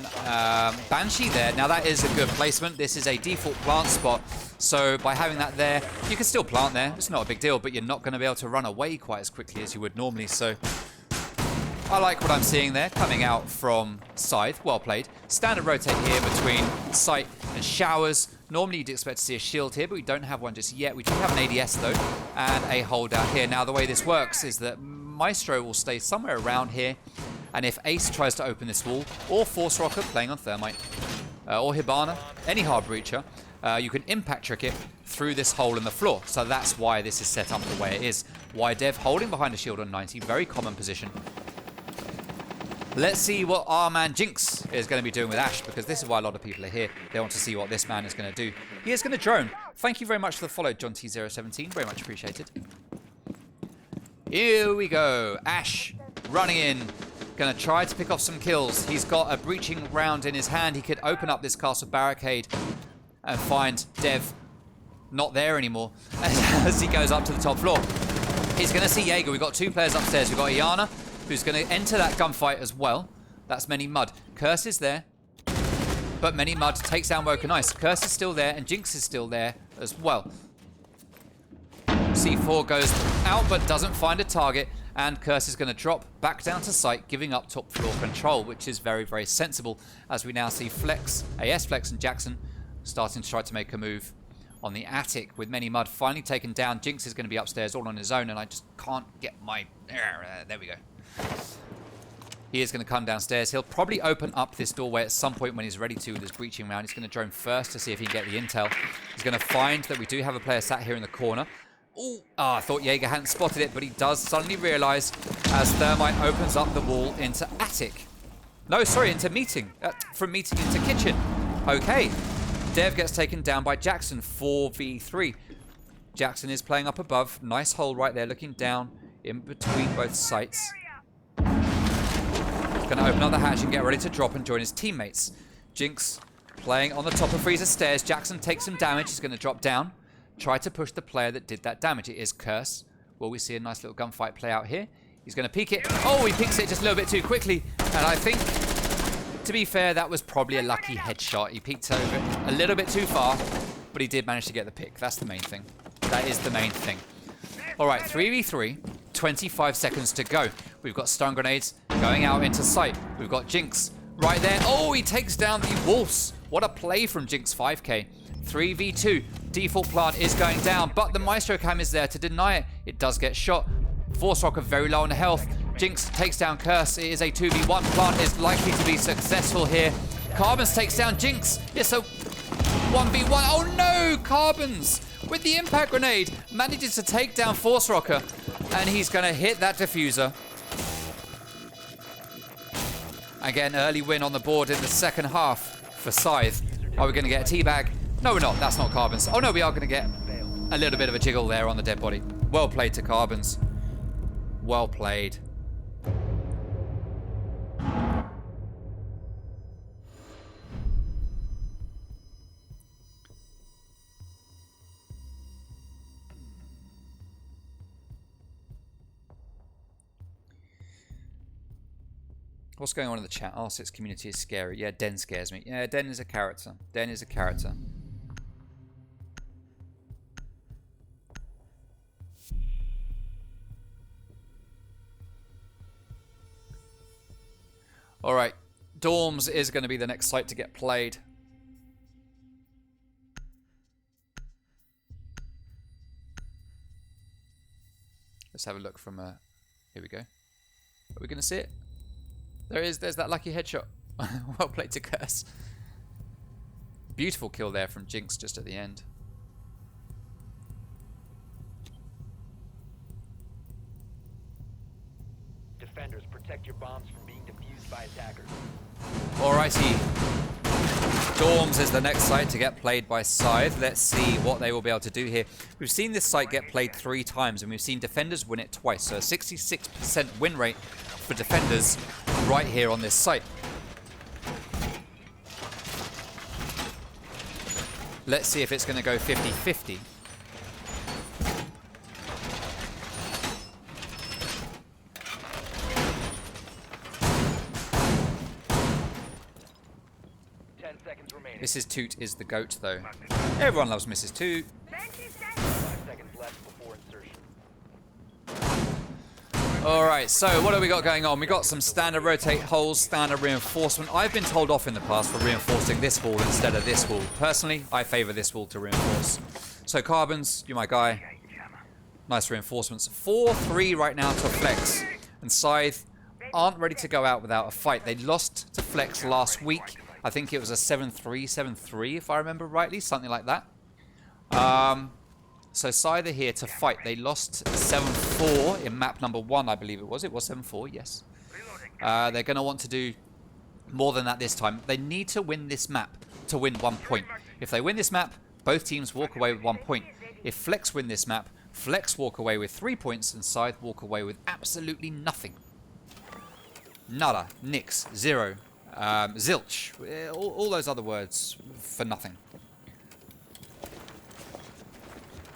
Banshee there. Now that is a good placement. This is a default plant spot. So by having that there, you can still plant there. It's not a big deal, but you're not going to be able to run away quite as quickly as you would normally. So I like what I'm seeing there coming out from Scythe. Well played. Standard rotate here between Sight and Showers. Normally you'd expect to see a shield here, but we don't have one just yet. We do have an ADS though, and a holdout here. Now the way this works is that Maestro will stay somewhere around here, and if Ace tries to open this wall, or Force Rocker playing on Thermite, or Hibana, any hard breacher, you can impact trick it through this hole in the floor. So that's why this is set up the way it is. YDev holding behind a shield on 90, very common position. Let's see what our man Jinx is going to be doing with Ash, because this is why a lot of people are here. They want to see what this man is going to do. He is going to drone. Thank you very much for the follow, John T017. Very much appreciated. Here we go. Ash running in. Going to try to pick off some kills. He's got a breaching round in his hand. He could open up this castle barricade and find Dev not there anymore as he goes up to the top floor. He's going to see Jaeger. We've got 2 players upstairs. We've got Iana, who's going to enter that gunfight as well. That's Many Mud. Curse is there, but Many Mud takes down Woken Ice. Curse is still there, and Jinx is still there as well. C4 goes out but doesn't find a target, and Curse is going to drop back down to site, giving up top floor control, which is very, very sensible, as we now see Flex, AS Flex and Jackson starting to try to make a move on the attic, with Many Mud finally taken down. Jinx is going to be upstairs all on his own, and I just can't get my... there we go. He is going to come downstairs. He'll probably open up this doorway at some point when he's ready to with his breaching round. He's going to drone first to see if he can get the intel. He's going to find that we do have a player sat here in the corner. Ooh, I thought Jaeger hadn't spotted it, but he does suddenly realise as Thermite opens up the wall into attic. No, sorry, into meeting. From meeting into kitchen. Okay. Dev gets taken down by Jackson, 4v3. Jackson is playing up above. Nice hole right there, looking down in between both sites. Going to open up the hatch and get ready to drop and join his teammates. Jinx playing on the top of Freezer stairs. Jackson takes some damage. He's going to drop down. Try to push the player that did that damage. It is Curse. Will we see a nice little gunfight play out here? He's going to peek it. Oh, he peeks it just a little bit too quickly. And I think, to be fair, that was probably a lucky headshot. He peeked over it a little bit too far, but he did manage to get the pick. That's the main thing. That is the main thing. All right, 3v3. 25 seconds to go. We've got stun grenades going out into sight. We've got Jinx right there. Oh, he takes down the Wolves. What a play from Jinx 5k. 3v2. Default plant is going down, but the Maestro Cam is there to deny it. It does get shot. Force Rocker very low on health. Jinx takes down Curse. It is a 2v1. Plant is likely to be successful here. Carbons takes down Jinx. It's a 1v1. Oh no, Carbons with the impact grenade manages to take down Force Rocker, and he's going to hit that diffuser. Again, early win on the board in the second half for Scythe. Are we going to get a teabag? No, we're not. That's not Carbons. Oh no, we are going to get a little bit of a jiggle there on the dead body. Well played to Carbons. Well played. What's going on in the chat? R6 community is scary. Yeah, Den scares me. Yeah, Den is a character. Den is a character. All right, Dorms is going to be the next site to get played. Let's have a look from here we go. Are we going to see it? There's that lucky headshot. Well played to Curse. Beautiful kill there from Jinx just at the end. Defenders, protect your bombs from being defused by attackers. Alrighty. Dorms is the next site to get played by Scythe. Let's see what they will be able to do here. We've seen this site get played 3 times, and we've seen defenders win it twice. So a 66% win rate for defenders right here on this site. Let's see if it's going to go 50-50. Mrs. Toot is the goat, though. Everyone loves Mrs. Toot. 5 seconds left before insertion. Alright, so what have we got going on? We got some standard rotate holes, standard reinforcement. I've been told off in the past for reinforcing this wall instead of this wall. Personally, I favour this wall to reinforce. So Carbons, you're my guy. Nice reinforcements. 4-3 right now to Flex. And Scythe aren't ready to go out without a fight. They lost to Flex last week. I think it was a 7-3, 7-3 if I remember rightly, something like that. So Scythe are here to fight. They lost 7-4 in map number 1, I believe it was. It was 7-4, yes. They're going to want to do more than that this time. They need to win this map to win 1 point. If they win this map, both teams walk away with 1 point. If Flex win this map, Flex walk away with 3 points and Scythe walk away with absolutely nothing. Nada, nix, zero. Zilch, all those other words for nothing.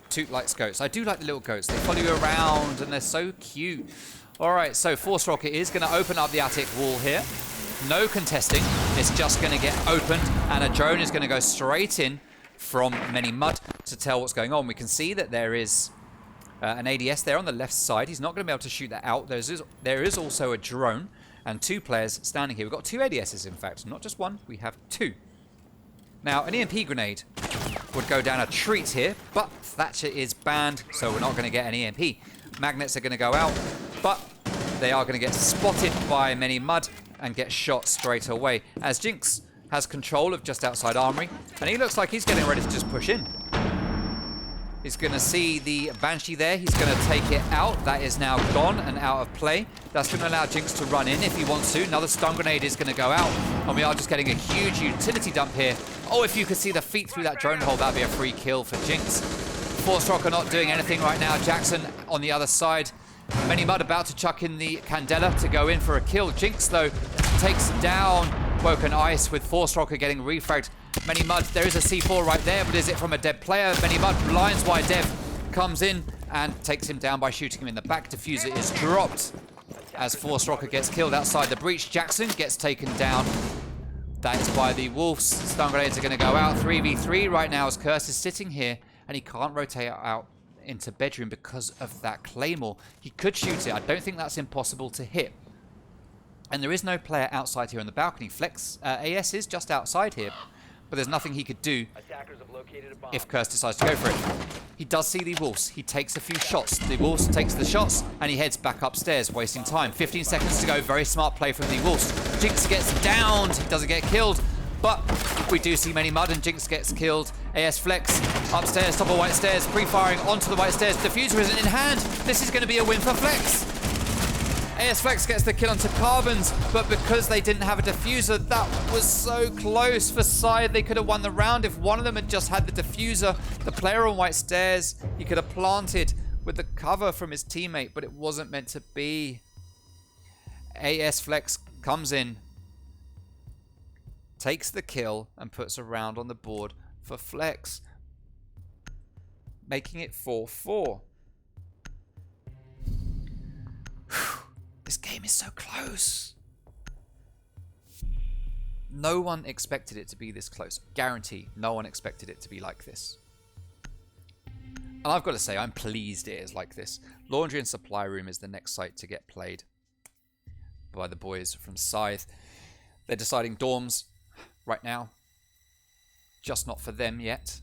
Toot likes goats. I do like the little goats. They follow you around and they're so cute. Alright, so Force Rocket is going to open up the attic wall here. No contesting. It's just going to get opened and a drone is going to go straight in from Many Mud to tell what's going on. We can see that there is an ADS there on the left side. He's not going to be able to shoot that out. There is also a drone and 2 players standing here. We've got 2 ADSs, in fact. Not just 1, we have 2. Now, an EMP grenade would go down a treat here, but Thatcher is banned, so we're not going to get an EMP. Magnets are going to go out, but they are going to get spotted by Many Mud and get shot straight away, as Jinx has control of just outside Armory, and he looks like he's getting ready to just push in. He's going to see the Banshee there. He's going to take it out. That is now gone and out of play. That's going to allow Jinx to run in if he wants to. Another stun grenade is going to go out, and we are just getting a huge utility dump here. Oh, if you could see the feet through that drone hole, that'd be a free kill for Jinx. Force Rock are not doing anything right now. Jackson on the other side. Many Mud about to chuck in the Candela to go in for a kill. Jinx, though, takes down Woken Ice with Force Rocker getting refragged. Many Mud, there is a C4 right there, but is it from a dead player? Many Mud blinds wide Dev, comes in and takes him down by shooting him in the back. Diffuser is dropped as Force Rocker gets killed outside the breach. Jackson gets taken down. That is by the Wolves. Stun grenades are going to go out. 3v3 right now as Curse is sitting here and he can't rotate out into bedroom because of that Claymore. He could shoot it. I don't think that's impossible to hit. And there is no player outside here on the balcony. Flex AS is just outside here, but there's nothing he could do if Curse decides to go for it. He does see the Wolves. He takes a few shots. The Wolves takes the shots, and he heads back upstairs, wasting time. 15 seconds to go. Very smart play from the Wolves. Jinx gets downed. He doesn't get killed, but we do see Many Mud, and Jinx gets killed. AS Flex upstairs, top of white stairs, pre-firing onto the white stairs. Diffuser isn't in hand. This is going to be a win for Flex. AS Flex gets the kill onto Carbons, but because they didn't have a diffuser, that was so close for Scythe. They could have won the round if one of them had just had the diffuser. The player on white stairs, he could have planted with the cover from his teammate, but it wasn't meant to be. AS Flex comes in, takes the kill, and puts a round on the board for Flex, making it 4-4. This game is so close. No one expected it to be this close. Guarantee, no one expected it to be like this. And I've got to say, I'm pleased it is like this. Laundry and Supply Room is the next site to get played by the boys from Scythe. They're deciding dorms right now. Just not for them yet.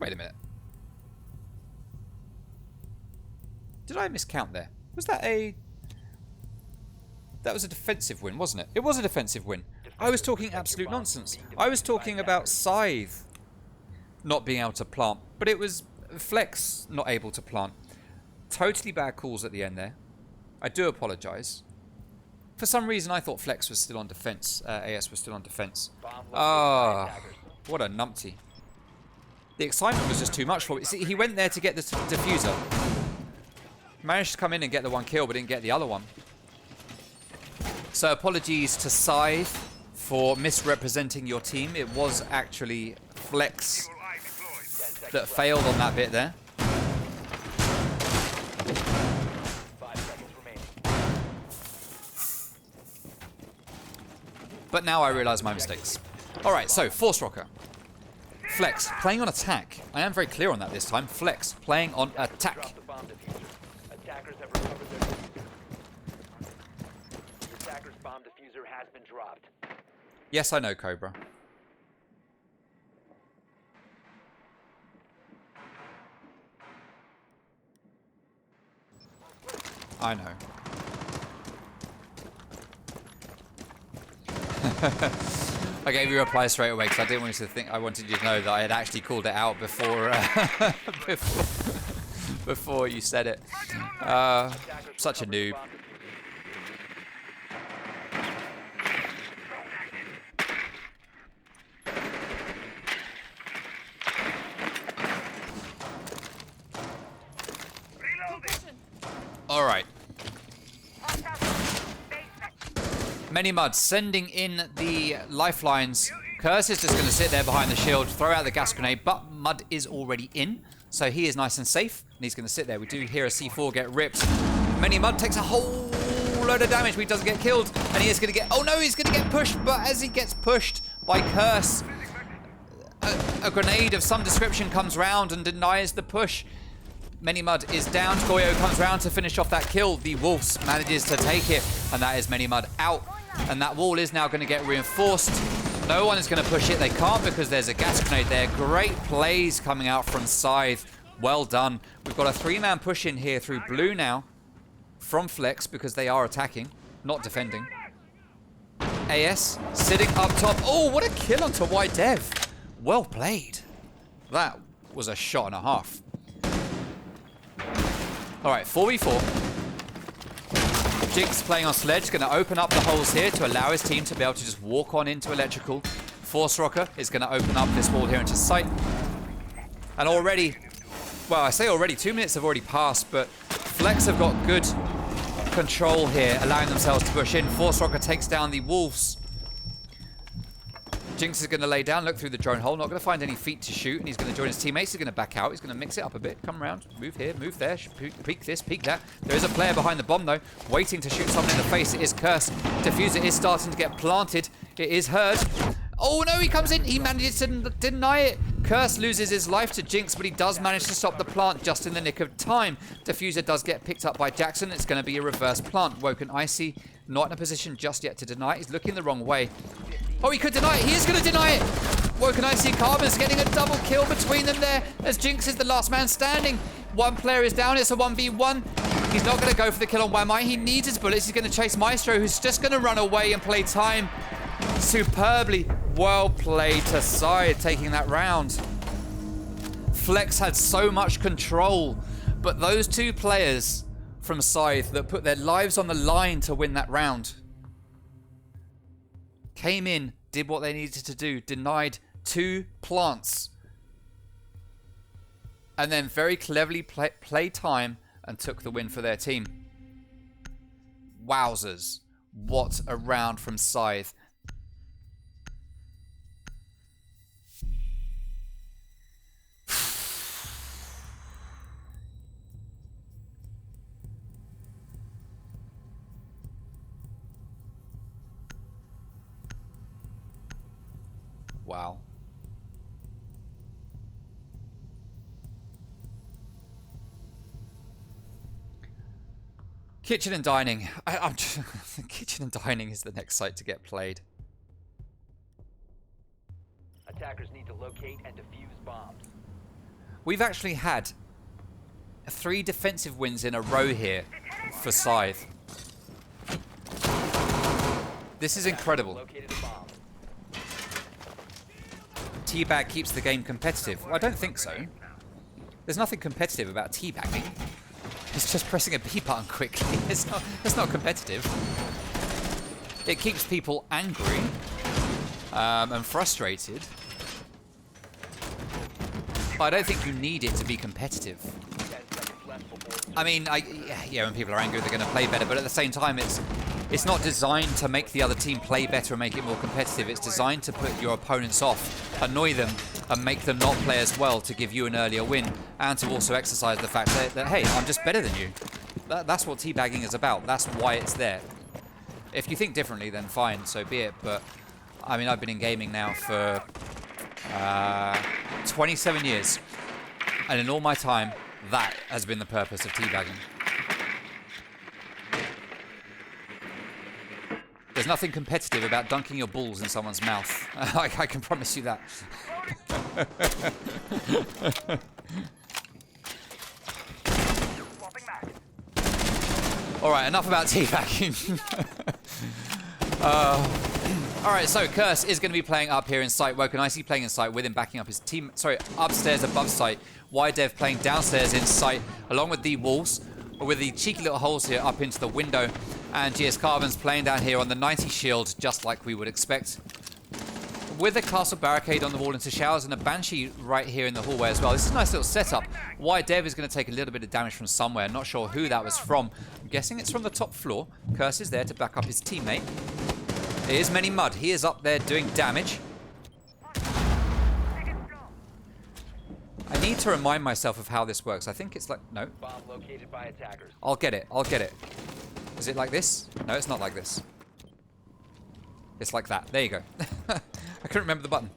Wait a minute. Did I miscount there? Was that a... That was a defensive win, wasn't it? It was a defensive win. I was talking absolute nonsense. I was talking about Scythe not being able to plant, but it was Flex not able to plant. Totally bad calls at the end there. I do apologise. For some reason I thought Flex was still on defence. AS was still on defence. Ah, what a numpty. The excitement was just too much for me. See, he went there to get the diffuser. Managed to come in and get the one kill, but didn't get the other one. So apologies to Scythe for misrepresenting your team. It was actually Flex that failed on that bit there. 5 seconds remaining. But now I realise my mistakes. Alright, so Force Rocker. Flex, playing on attack. I am very clear on that this time. Flex, playing on attack. Drop the bomb diffuser. Attackers have recovered their diffuser. The attacker's bomb diffuser has been dropped. Yes, I know, Cobra. I know. I gave you a reply straight away because I didn't want you to think. I wanted you to know that I had actually called it out before before you said it. Such a noob. All right. Many Mud sending in the lifelines. Curse is just going to sit there behind the shield, throw out the gas grenade, but Mud is already in, so he is nice and safe, and he's going to sit there. We do hear a C4 get ripped. Many Mud takes a whole whole load of damage, but he doesn't get killed. And he is going to get... Oh no, he's going to get pushed. But as he gets pushed by Curse, a grenade of some description comes round and denies the push. Manymud is down. Goyo comes round to finish off that kill. The Wolves manages to take it, and that is Manymud out. And that wall is now going to get reinforced. No one is going to push it. They can't because there's a gas grenade there. Great plays coming out from Scythe. Well done. We've got a 3-man push in here through blue now from Flex because they are attacking, not defending. AS sitting up top. Oh, what a kill onto White Dev. Well played. That was a shot and a half. All right, 4v4. Jinx playing on Sledge, going to open up the holes here to allow his team to be able to just walk on into Electrical. Force Rocker is going to open up this wall here into Scythe. And already, well, I say already, 2 minutes have already passed, but Flex have got good control here, allowing themselves to push in. Force Rocker takes down the Wolves. Jinx is going to lay down, look through the drone hole, not going to find any feet to shoot, and he's going to join his teammates. He's going to back out. He's going to mix it up a bit, come around, move here, move there, peek this, peek that. There is a player behind the bomb, though, waiting to shoot someone in the face. It is Curse. Diffuser is starting to get planted. It is heard. Oh, no, he comes in. He manages to deny it. Curse loses his life to Jinx, but he does manage to stop the plant just in the nick of time. Diffuser does get picked up by Jackson. It's going to be a reverse plant. Woken Icy not in a position just yet to deny it. He's looking the wrong way. Oh, he could deny it. He is going to deny it. Woken Icy and Carbon's getting a double kill between them there as Jinx is the last man standing. One player is down. It's a 1v1. He's not going to go for the kill on Wamai. He needs his bullets. He's going to chase Maestro, who's just going to run away and play time. Superbly well played to Scythe, taking that round. Flex had so much control, but those two players from Scythe that put their lives on the line to win that round came in, did what they needed to do, denied 2 plants, and then very cleverly played time and took the win for their team. Wowzers. What a round from Scythe. Wow. Kitchen and dining. I'm just, kitchen and dining is the next site to get played. Attackers need to locate and defuse bombs. We've actually had 3 defensive wins in a row here for Scythe. This is incredible. Located a bomb. Teabag keeps the game competitive. Well, I don't think so. There's nothing competitive about teabagging. It's just pressing a B button quickly. It's not competitive. It keeps people angry and frustrated. But I don't think you need it to be competitive. 10 seconds left before I mean, yeah, when people are angry, they're going to play better. But at the same time, it's not designed to make the other team play better and make it more competitive. It's designed to put your opponents off, annoy them, and make them not play as well to give you an earlier win, and to also exercise the fact that hey, I'm just better than you. That's what teabagging is about. That's why it's there. If you think differently, then fine, so be it. But, I mean, I've been in gaming now for 27 years. And in all my time, that has been the purpose of teabagging. There's nothing competitive about dunking your balls in someone's mouth. I can promise you that. Alright, enough about teabagging. Alright, so Curse is going to be playing up here in Scythe. Woken Icy playing in Scythe with him backing up his team. Sorry, upstairs above Scythe. Ydev playing downstairs in Scythe along with the walls, with the cheeky little holes here up into the window. And GS Carbon's playing down here on the 90 shield, just like we would expect. With a castle barricade on the wall into showers and a Banshee right here in the hallway as well. This is a nice little setup. Ydev is going to take a little bit of damage from somewhere. Not sure who that was from. I'm guessing it's from the top floor. Curse is there to back up his teammate. It is Manymud. He is up there doing damage. I need to remind myself of how this works. I think it's like... No. bomb located by attackers. I'll get it. I'll get it. Is it like this? No, it's not like this. It's like that. There you go. I couldn't remember the button.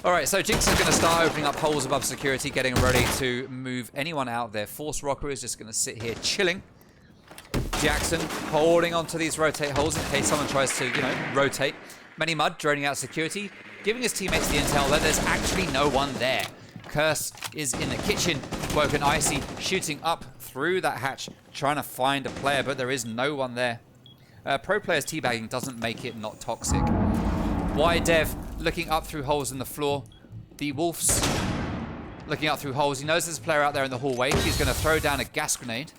Alright, so Jinx is going to start opening up holes above security, getting ready to move anyone out there. Force Rocker is just going to sit here chilling. Jackson holding onto these rotate holes in case someone tries to, you know, rotate. Many Mud droning out security, giving his teammates the intel that there's actually no one there. Curse is in the kitchen. Woken Icy shooting up through that hatch, trying to find a player, but there is no one there. Pro players teabagging doesn't make it not toxic. Dev looking up through holes in the floor. The Wolves looking up through holes. He knows there's a player out there in the hallway. He's going to throw down a gas grenade.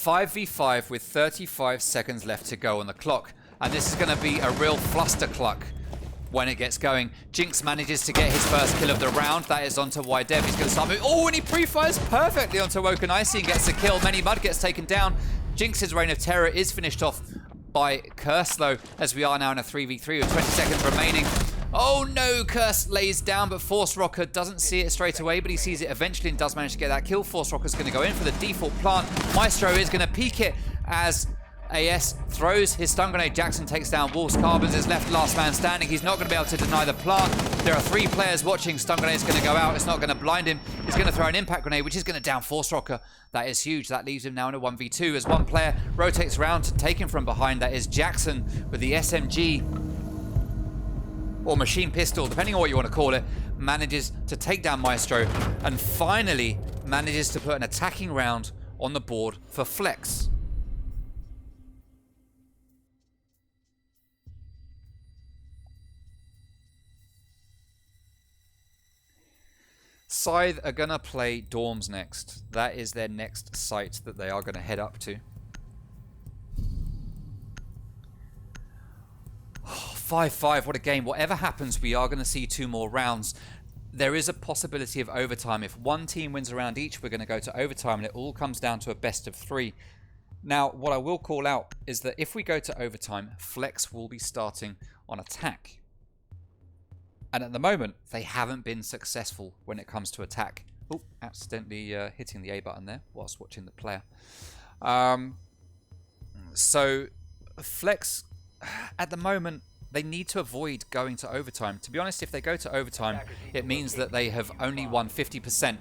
5v5 with 35 seconds left to go on the clock. And this is going to be a real flustercluck when it gets going. Jinx manages to get his first kill of the round. That is onto Dev. He's going to start moving. Oh, and he pre-fires perfectly onto Woken Icy and gets the kill. Many Mud gets taken down. Jinx's reign of terror is finished off by Curse, though, as we are now in a 3v3 with 20 seconds remaining. Oh no, Curse lays down, but Force Rocker doesn't see it straight away, but he sees it eventually and does manage to get that kill. Force Rocker's going to go in for the default plant. Maestro is going to peek it as AS throws his stun grenade. Jackson takes down Wolves. Carbons is left last man standing. He's not going to be able to deny the plant. There are 3 players watching. Stun grenade is going to go out. It's not going to blind him. He's going to throw an impact grenade, which is going to down Force Rocker. That is huge. That leaves him now in a 1v2 as one player rotates around to take him from behind. That is Jackson with the SMG or machine pistol, depending on what you want to call it, manages to take down Maestro and finally manages to put an attacking round on the board for Flex. Scythe are going to play Dorms next. That is their next site that they are going to head up to. 5-5, what a game. Whatever happens, we are going to see 2 more rounds. There is a possibility of overtime. If one team wins a round each, we're going to go to overtime, and it all comes down to a best of 3. Now, what I will call out is that if we go to overtime, Flex will be starting on attack. And at the moment, they haven't been successful when it comes to attack. Oh, accidentally hitting the A button there whilst watching the player. So, Flex, at the moment, they need to avoid going to overtime. To be honest, if they go to overtime, it means that they have only won 50%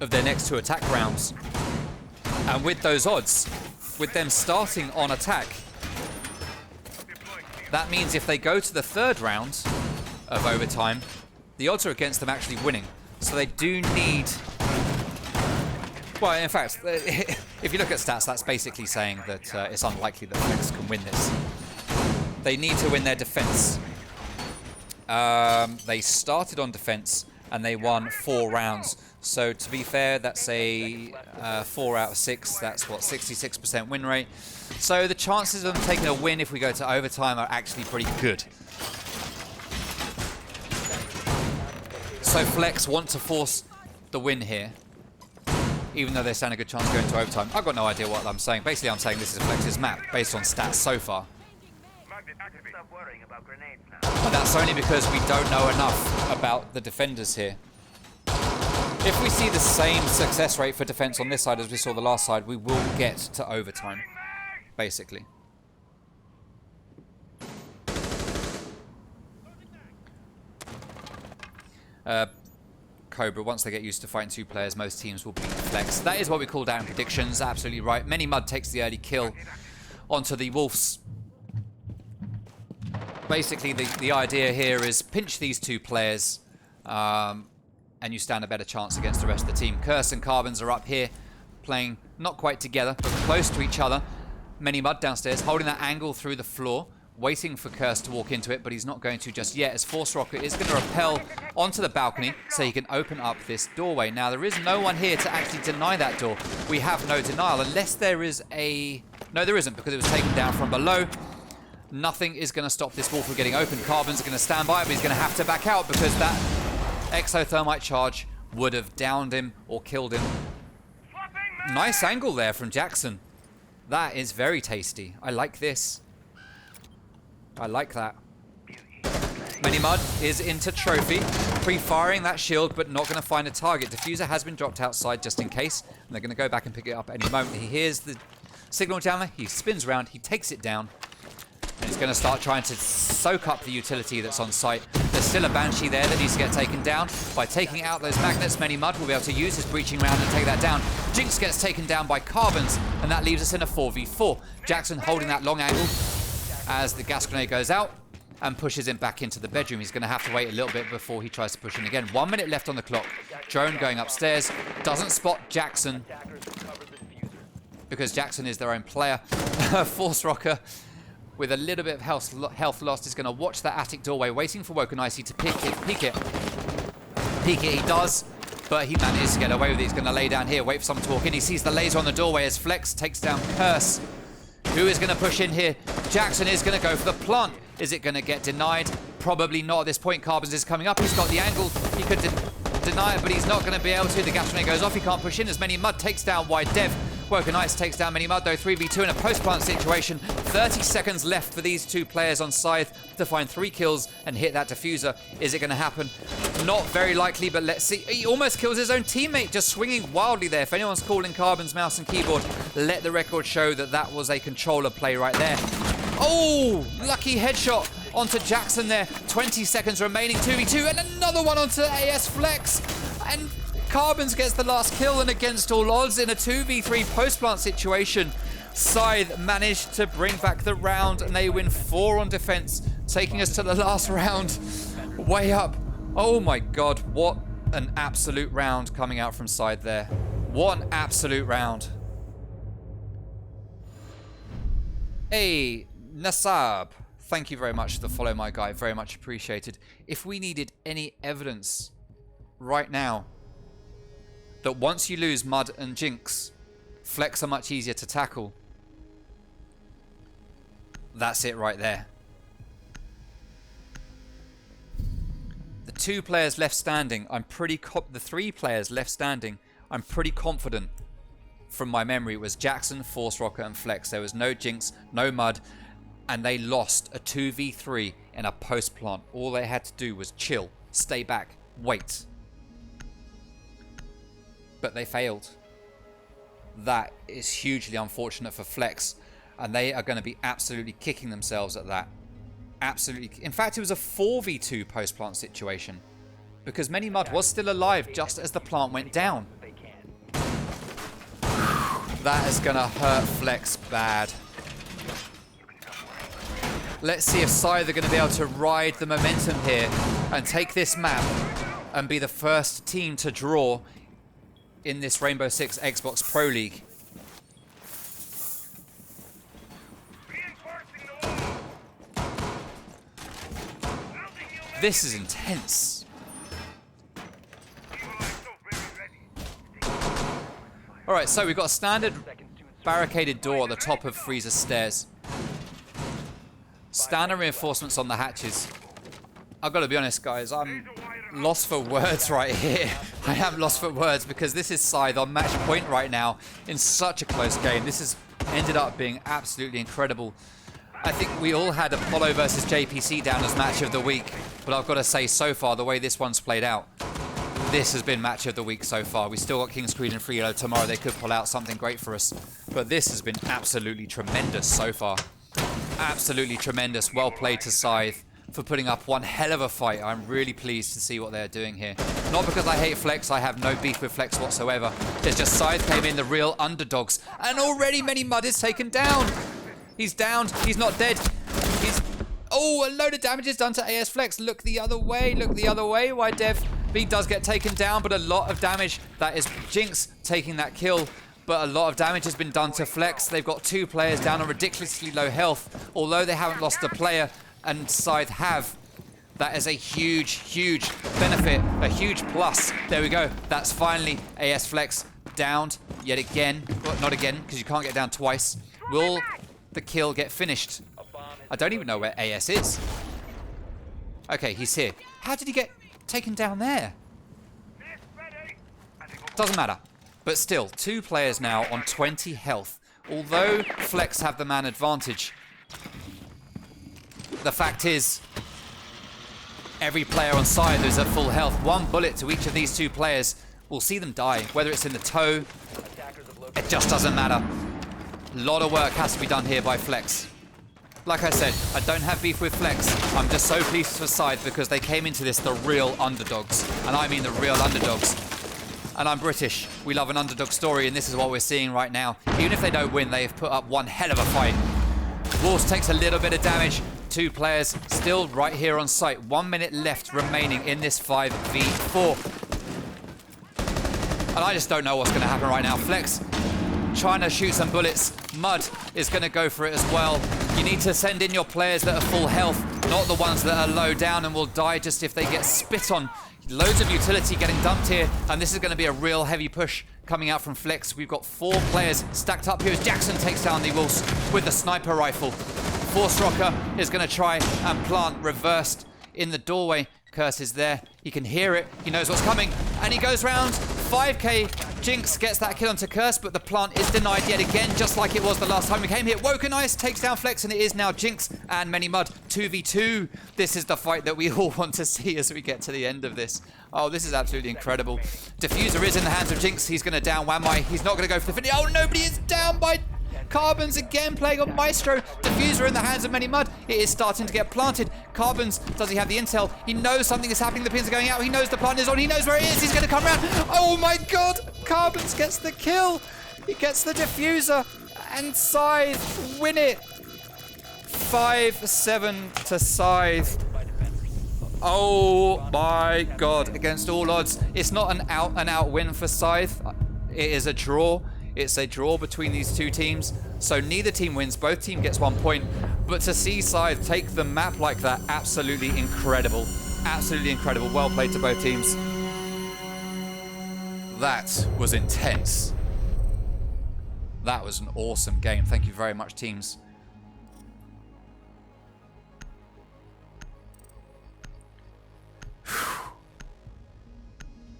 of their next 2 attack rounds. And with those odds, with them starting on attack, that means if they go to the 3rd round of overtime, the odds are against them actually winning. So they do need... Well, in fact, if you look at stats, that's basically saying that it's unlikely that Flex can win this. They need to win their defense. They started on defense and they won 4 rounds. So to be fair, that's a 4 out of 6. That's what, 66% win rate. So the chances of them taking a win if we go to overtime are actually pretty good. So Flex want to force the win here, even though they stand a good chance of going to overtime. I've got no idea what I'm saying. Basically, I'm saying this is Flex's map based on stats so far. But that's only because we don't know enough about the defenders here. If we see the same success rate for defense on this side as we saw the last side, we will get to overtime, basically. Cobra, once they get used to fighting 2 players, most teams will beat Flex. That is what we call down predictions, absolutely right. Many Mud takes the early kill onto the Wolves. Basically, the idea here is pinch these 2 players, and you stand a better chance against the rest of the team. Curse and Carbons are up here, playing not quite together, but close to each other. Many Mud downstairs, holding that angle through the floor, waiting for Curse to walk into it, but he's not going to just yet, as Force Rocker is going to rappel onto the balcony so he can open up this doorway. Now, there is no one here to actually deny that door. We have no denial, unless there is a... No, there isn't, because it was taken down from below. Nothing is going to stop this wall from getting open. Carbon's going to stand by it, but he's going to have to back out because that exothermite charge would have downed him or killed him. Nice angle there from Jackson. That is very tasty. I like this. I like that. Many Mud is into trophy, pre-firing that shield, but not going to find a target. Diffuser has been dropped outside just in case, and they're going to go back and pick it up any moment. He hears the signal jammer, he spins around, he takes it down, and he's going to start trying to soak up the utility that's on site. There's still a Banshee there that needs to get taken down. By taking out those magnets, Many Mud will be able to use his breaching round and take that down. Jinx gets taken down by Carbons, and that leaves us in a 4v4. Jackson holding that long angle as the gas grenade goes out and pushes him back into the bedroom. He's going to have to wait a little bit before he tries to push in again. 1 minute left on the clock. Drone going upstairs. Doesn't spot Jackson because Jackson is their own player. Force Rocker, with a little bit of health lost, is going to watch that attic doorway, waiting for Woken Icy to peek it. He does, but he manages to get away with it. He's going to lay down here, wait for someone to walk in. He sees the laser on the doorway as Flex takes down Curse. Who is going to push in here? Jackson is going to go for the plant. Is it going to get denied? Probably not at this point. Carbons is coming up. He's got the angle. He could deny it, but he's not going to be able to. The gas grenade goes off. He can't push in as Many Mud takes down Wide Dev. Woken Ice takes down Many Mud, though. 3v2 in a post-plant situation. 30 seconds left for these two players on Scythe to find 3 kills and hit that diffuser. Is it going to happen? Not very likely, but let's see. He almost kills his own teammate, just swinging wildly there. If anyone's calling Carbon's mouse and keyboard, let the record show that that was a controller play right there. Oh, lucky headshot onto Jackson there. 20 seconds remaining, 2v2, and another one onto AS Flex. And Carbons gets the last kill, and against all odds in a 2v3 post-plant situation, Scythe managed to bring back the round, and they win 4 on defense, taking us to the last round. Way up. Oh my god, what an absolute round coming out from Scythe there. What an absolute round. Hey, Nasab, thank you very much for the follow, my guy. Very much appreciated. If we needed any evidence right now that once you lose Mud and Jinx, Flex are much easier to tackle, that's it right there. The 2 players left standing, the 3 players left standing, I'm pretty confident from my memory it was Jackson, Force Rocker and Flex. There was no Jinx, no Mud, and they lost a 2v3 in a post plant. All they had to do was chill, stay back, wait. But they failed. That is hugely unfortunate for Flex, and they are going to be absolutely kicking themselves at that. Absolutely. In fact, it was a 4v2 post-plant situation because Many Mud was still alive just as the plant went down. That is going to hurt Flex bad. Let's see if Scythe are going to be able to ride the momentum here and take this map and be the first team to draw in this Rainbow Six Xbox Pro League. This is intense. Alright, so we've got a standard barricaded door at the top of Freezer's stairs. Standard reinforcements on the hatches. I've got to be honest, guys, I'm lost for words right here. I am lost for words because this is Scythe on match point right now in such a close game. This has ended up being absolutely incredible. I think we all had Apollo versus JPC down as match of the week, but I've got to say so far, the way this one's played out, this has been match of the week so far. We still got King's Creed and Free Yellow tomorrow. They could pull out something great for us, but this has been absolutely tremendous so far. Absolutely tremendous. Well played to Scythe for putting up one hell of a fight. I'm really pleased to see what they're doing here. Not because I hate Flex, I have no beef with Flex whatsoever. It's just Scythe came in the real underdogs, and already Many Mud is taken down. He's downed, he's not dead. Oh, a load of damage is done to AS Flex. Look the other way, Wide Dev. B does get taken down, but a lot of damage. That is Jinx taking that kill. But a lot of damage has been done to Flex. They've got 2 players down on ridiculously low health. Although they haven't lost a player, and Scythe have, that is a huge, huge benefit, a huge plus. There we go. That's finally AS Flex downed yet again. Well, not again, because you can't get down twice. Will the kill get finished? I don't even know where AS is. Okay, he's here. How did he get taken down there? Doesn't matter. But still, 2 players now on 20 health although Flex have the man advantage, the fact is, every player on Scythe is at full health. One bullet to each of these two players will see them die, whether it's in the toe, it just doesn't matter. A lot of work has to be done here by Flex. Like I said, I don't have beef with Flex. I'm just so pleased for Scythe because they came into this the real underdogs. And I mean the real underdogs. And I'm British. We love an underdog story, and this is what we're seeing right now. Even if they don't win, they've put up one hell of a fight. Wolves takes a little bit of damage. Two players still right here on site. 1 minute left remaining in this 5v4. And I just don't know what's going to happen right now. Flex trying to shoot some bullets. Mud is going to go for it as well. You need to send in your players that are full health, not the ones that are low down and will die just if they get spit on. Loads of utility getting dumped here, and this is going to be a real heavy push coming out from Flex. We've got 4 players stacked up here as Jackson takes down the Wolves with the sniper rifle. Force Rocker is going to try and plant reversed in the doorway. Curse is there. He can hear it. He knows what's coming. And he goes round. 5k. Jinx gets that kill onto Curse, but the plant is denied yet again, just like it was the last time we came here. Woken Ice takes down Flex, and it is now Jinx and Many Mud 2v2. This is the fight that we all want to see as we get to the end of this. Oh, this is absolutely incredible. Diffuser is in the hands of Jinx. He's going to down Wamai. He's not going to go for the finish. Oh, nobody is down by Carbons again playing on Maestro. Diffuser in the hands of Many Mud. It is starting to get planted. Carbons, does he have the intel? He knows something is happening. The pins are going out. He knows the plant is on. He knows where it is. He's going to come around. Oh my god. Carbons gets the kill. He gets the diffuser. And Scythe win it. 5-7 to Scythe. Oh my god. Against all odds. It's not an out win for Scythe. It is a draw. It's a draw between these two teams, so neither team wins. Both team gets 1 point, but to see Scythe take the map like that, absolutely incredible. Absolutely incredible. Well played to both teams. That was intense. That was an awesome game. Thank you very much, teams.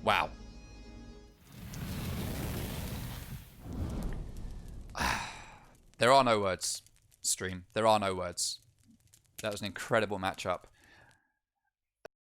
Wow. There are no words, stream. There are no words. That was an incredible matchup.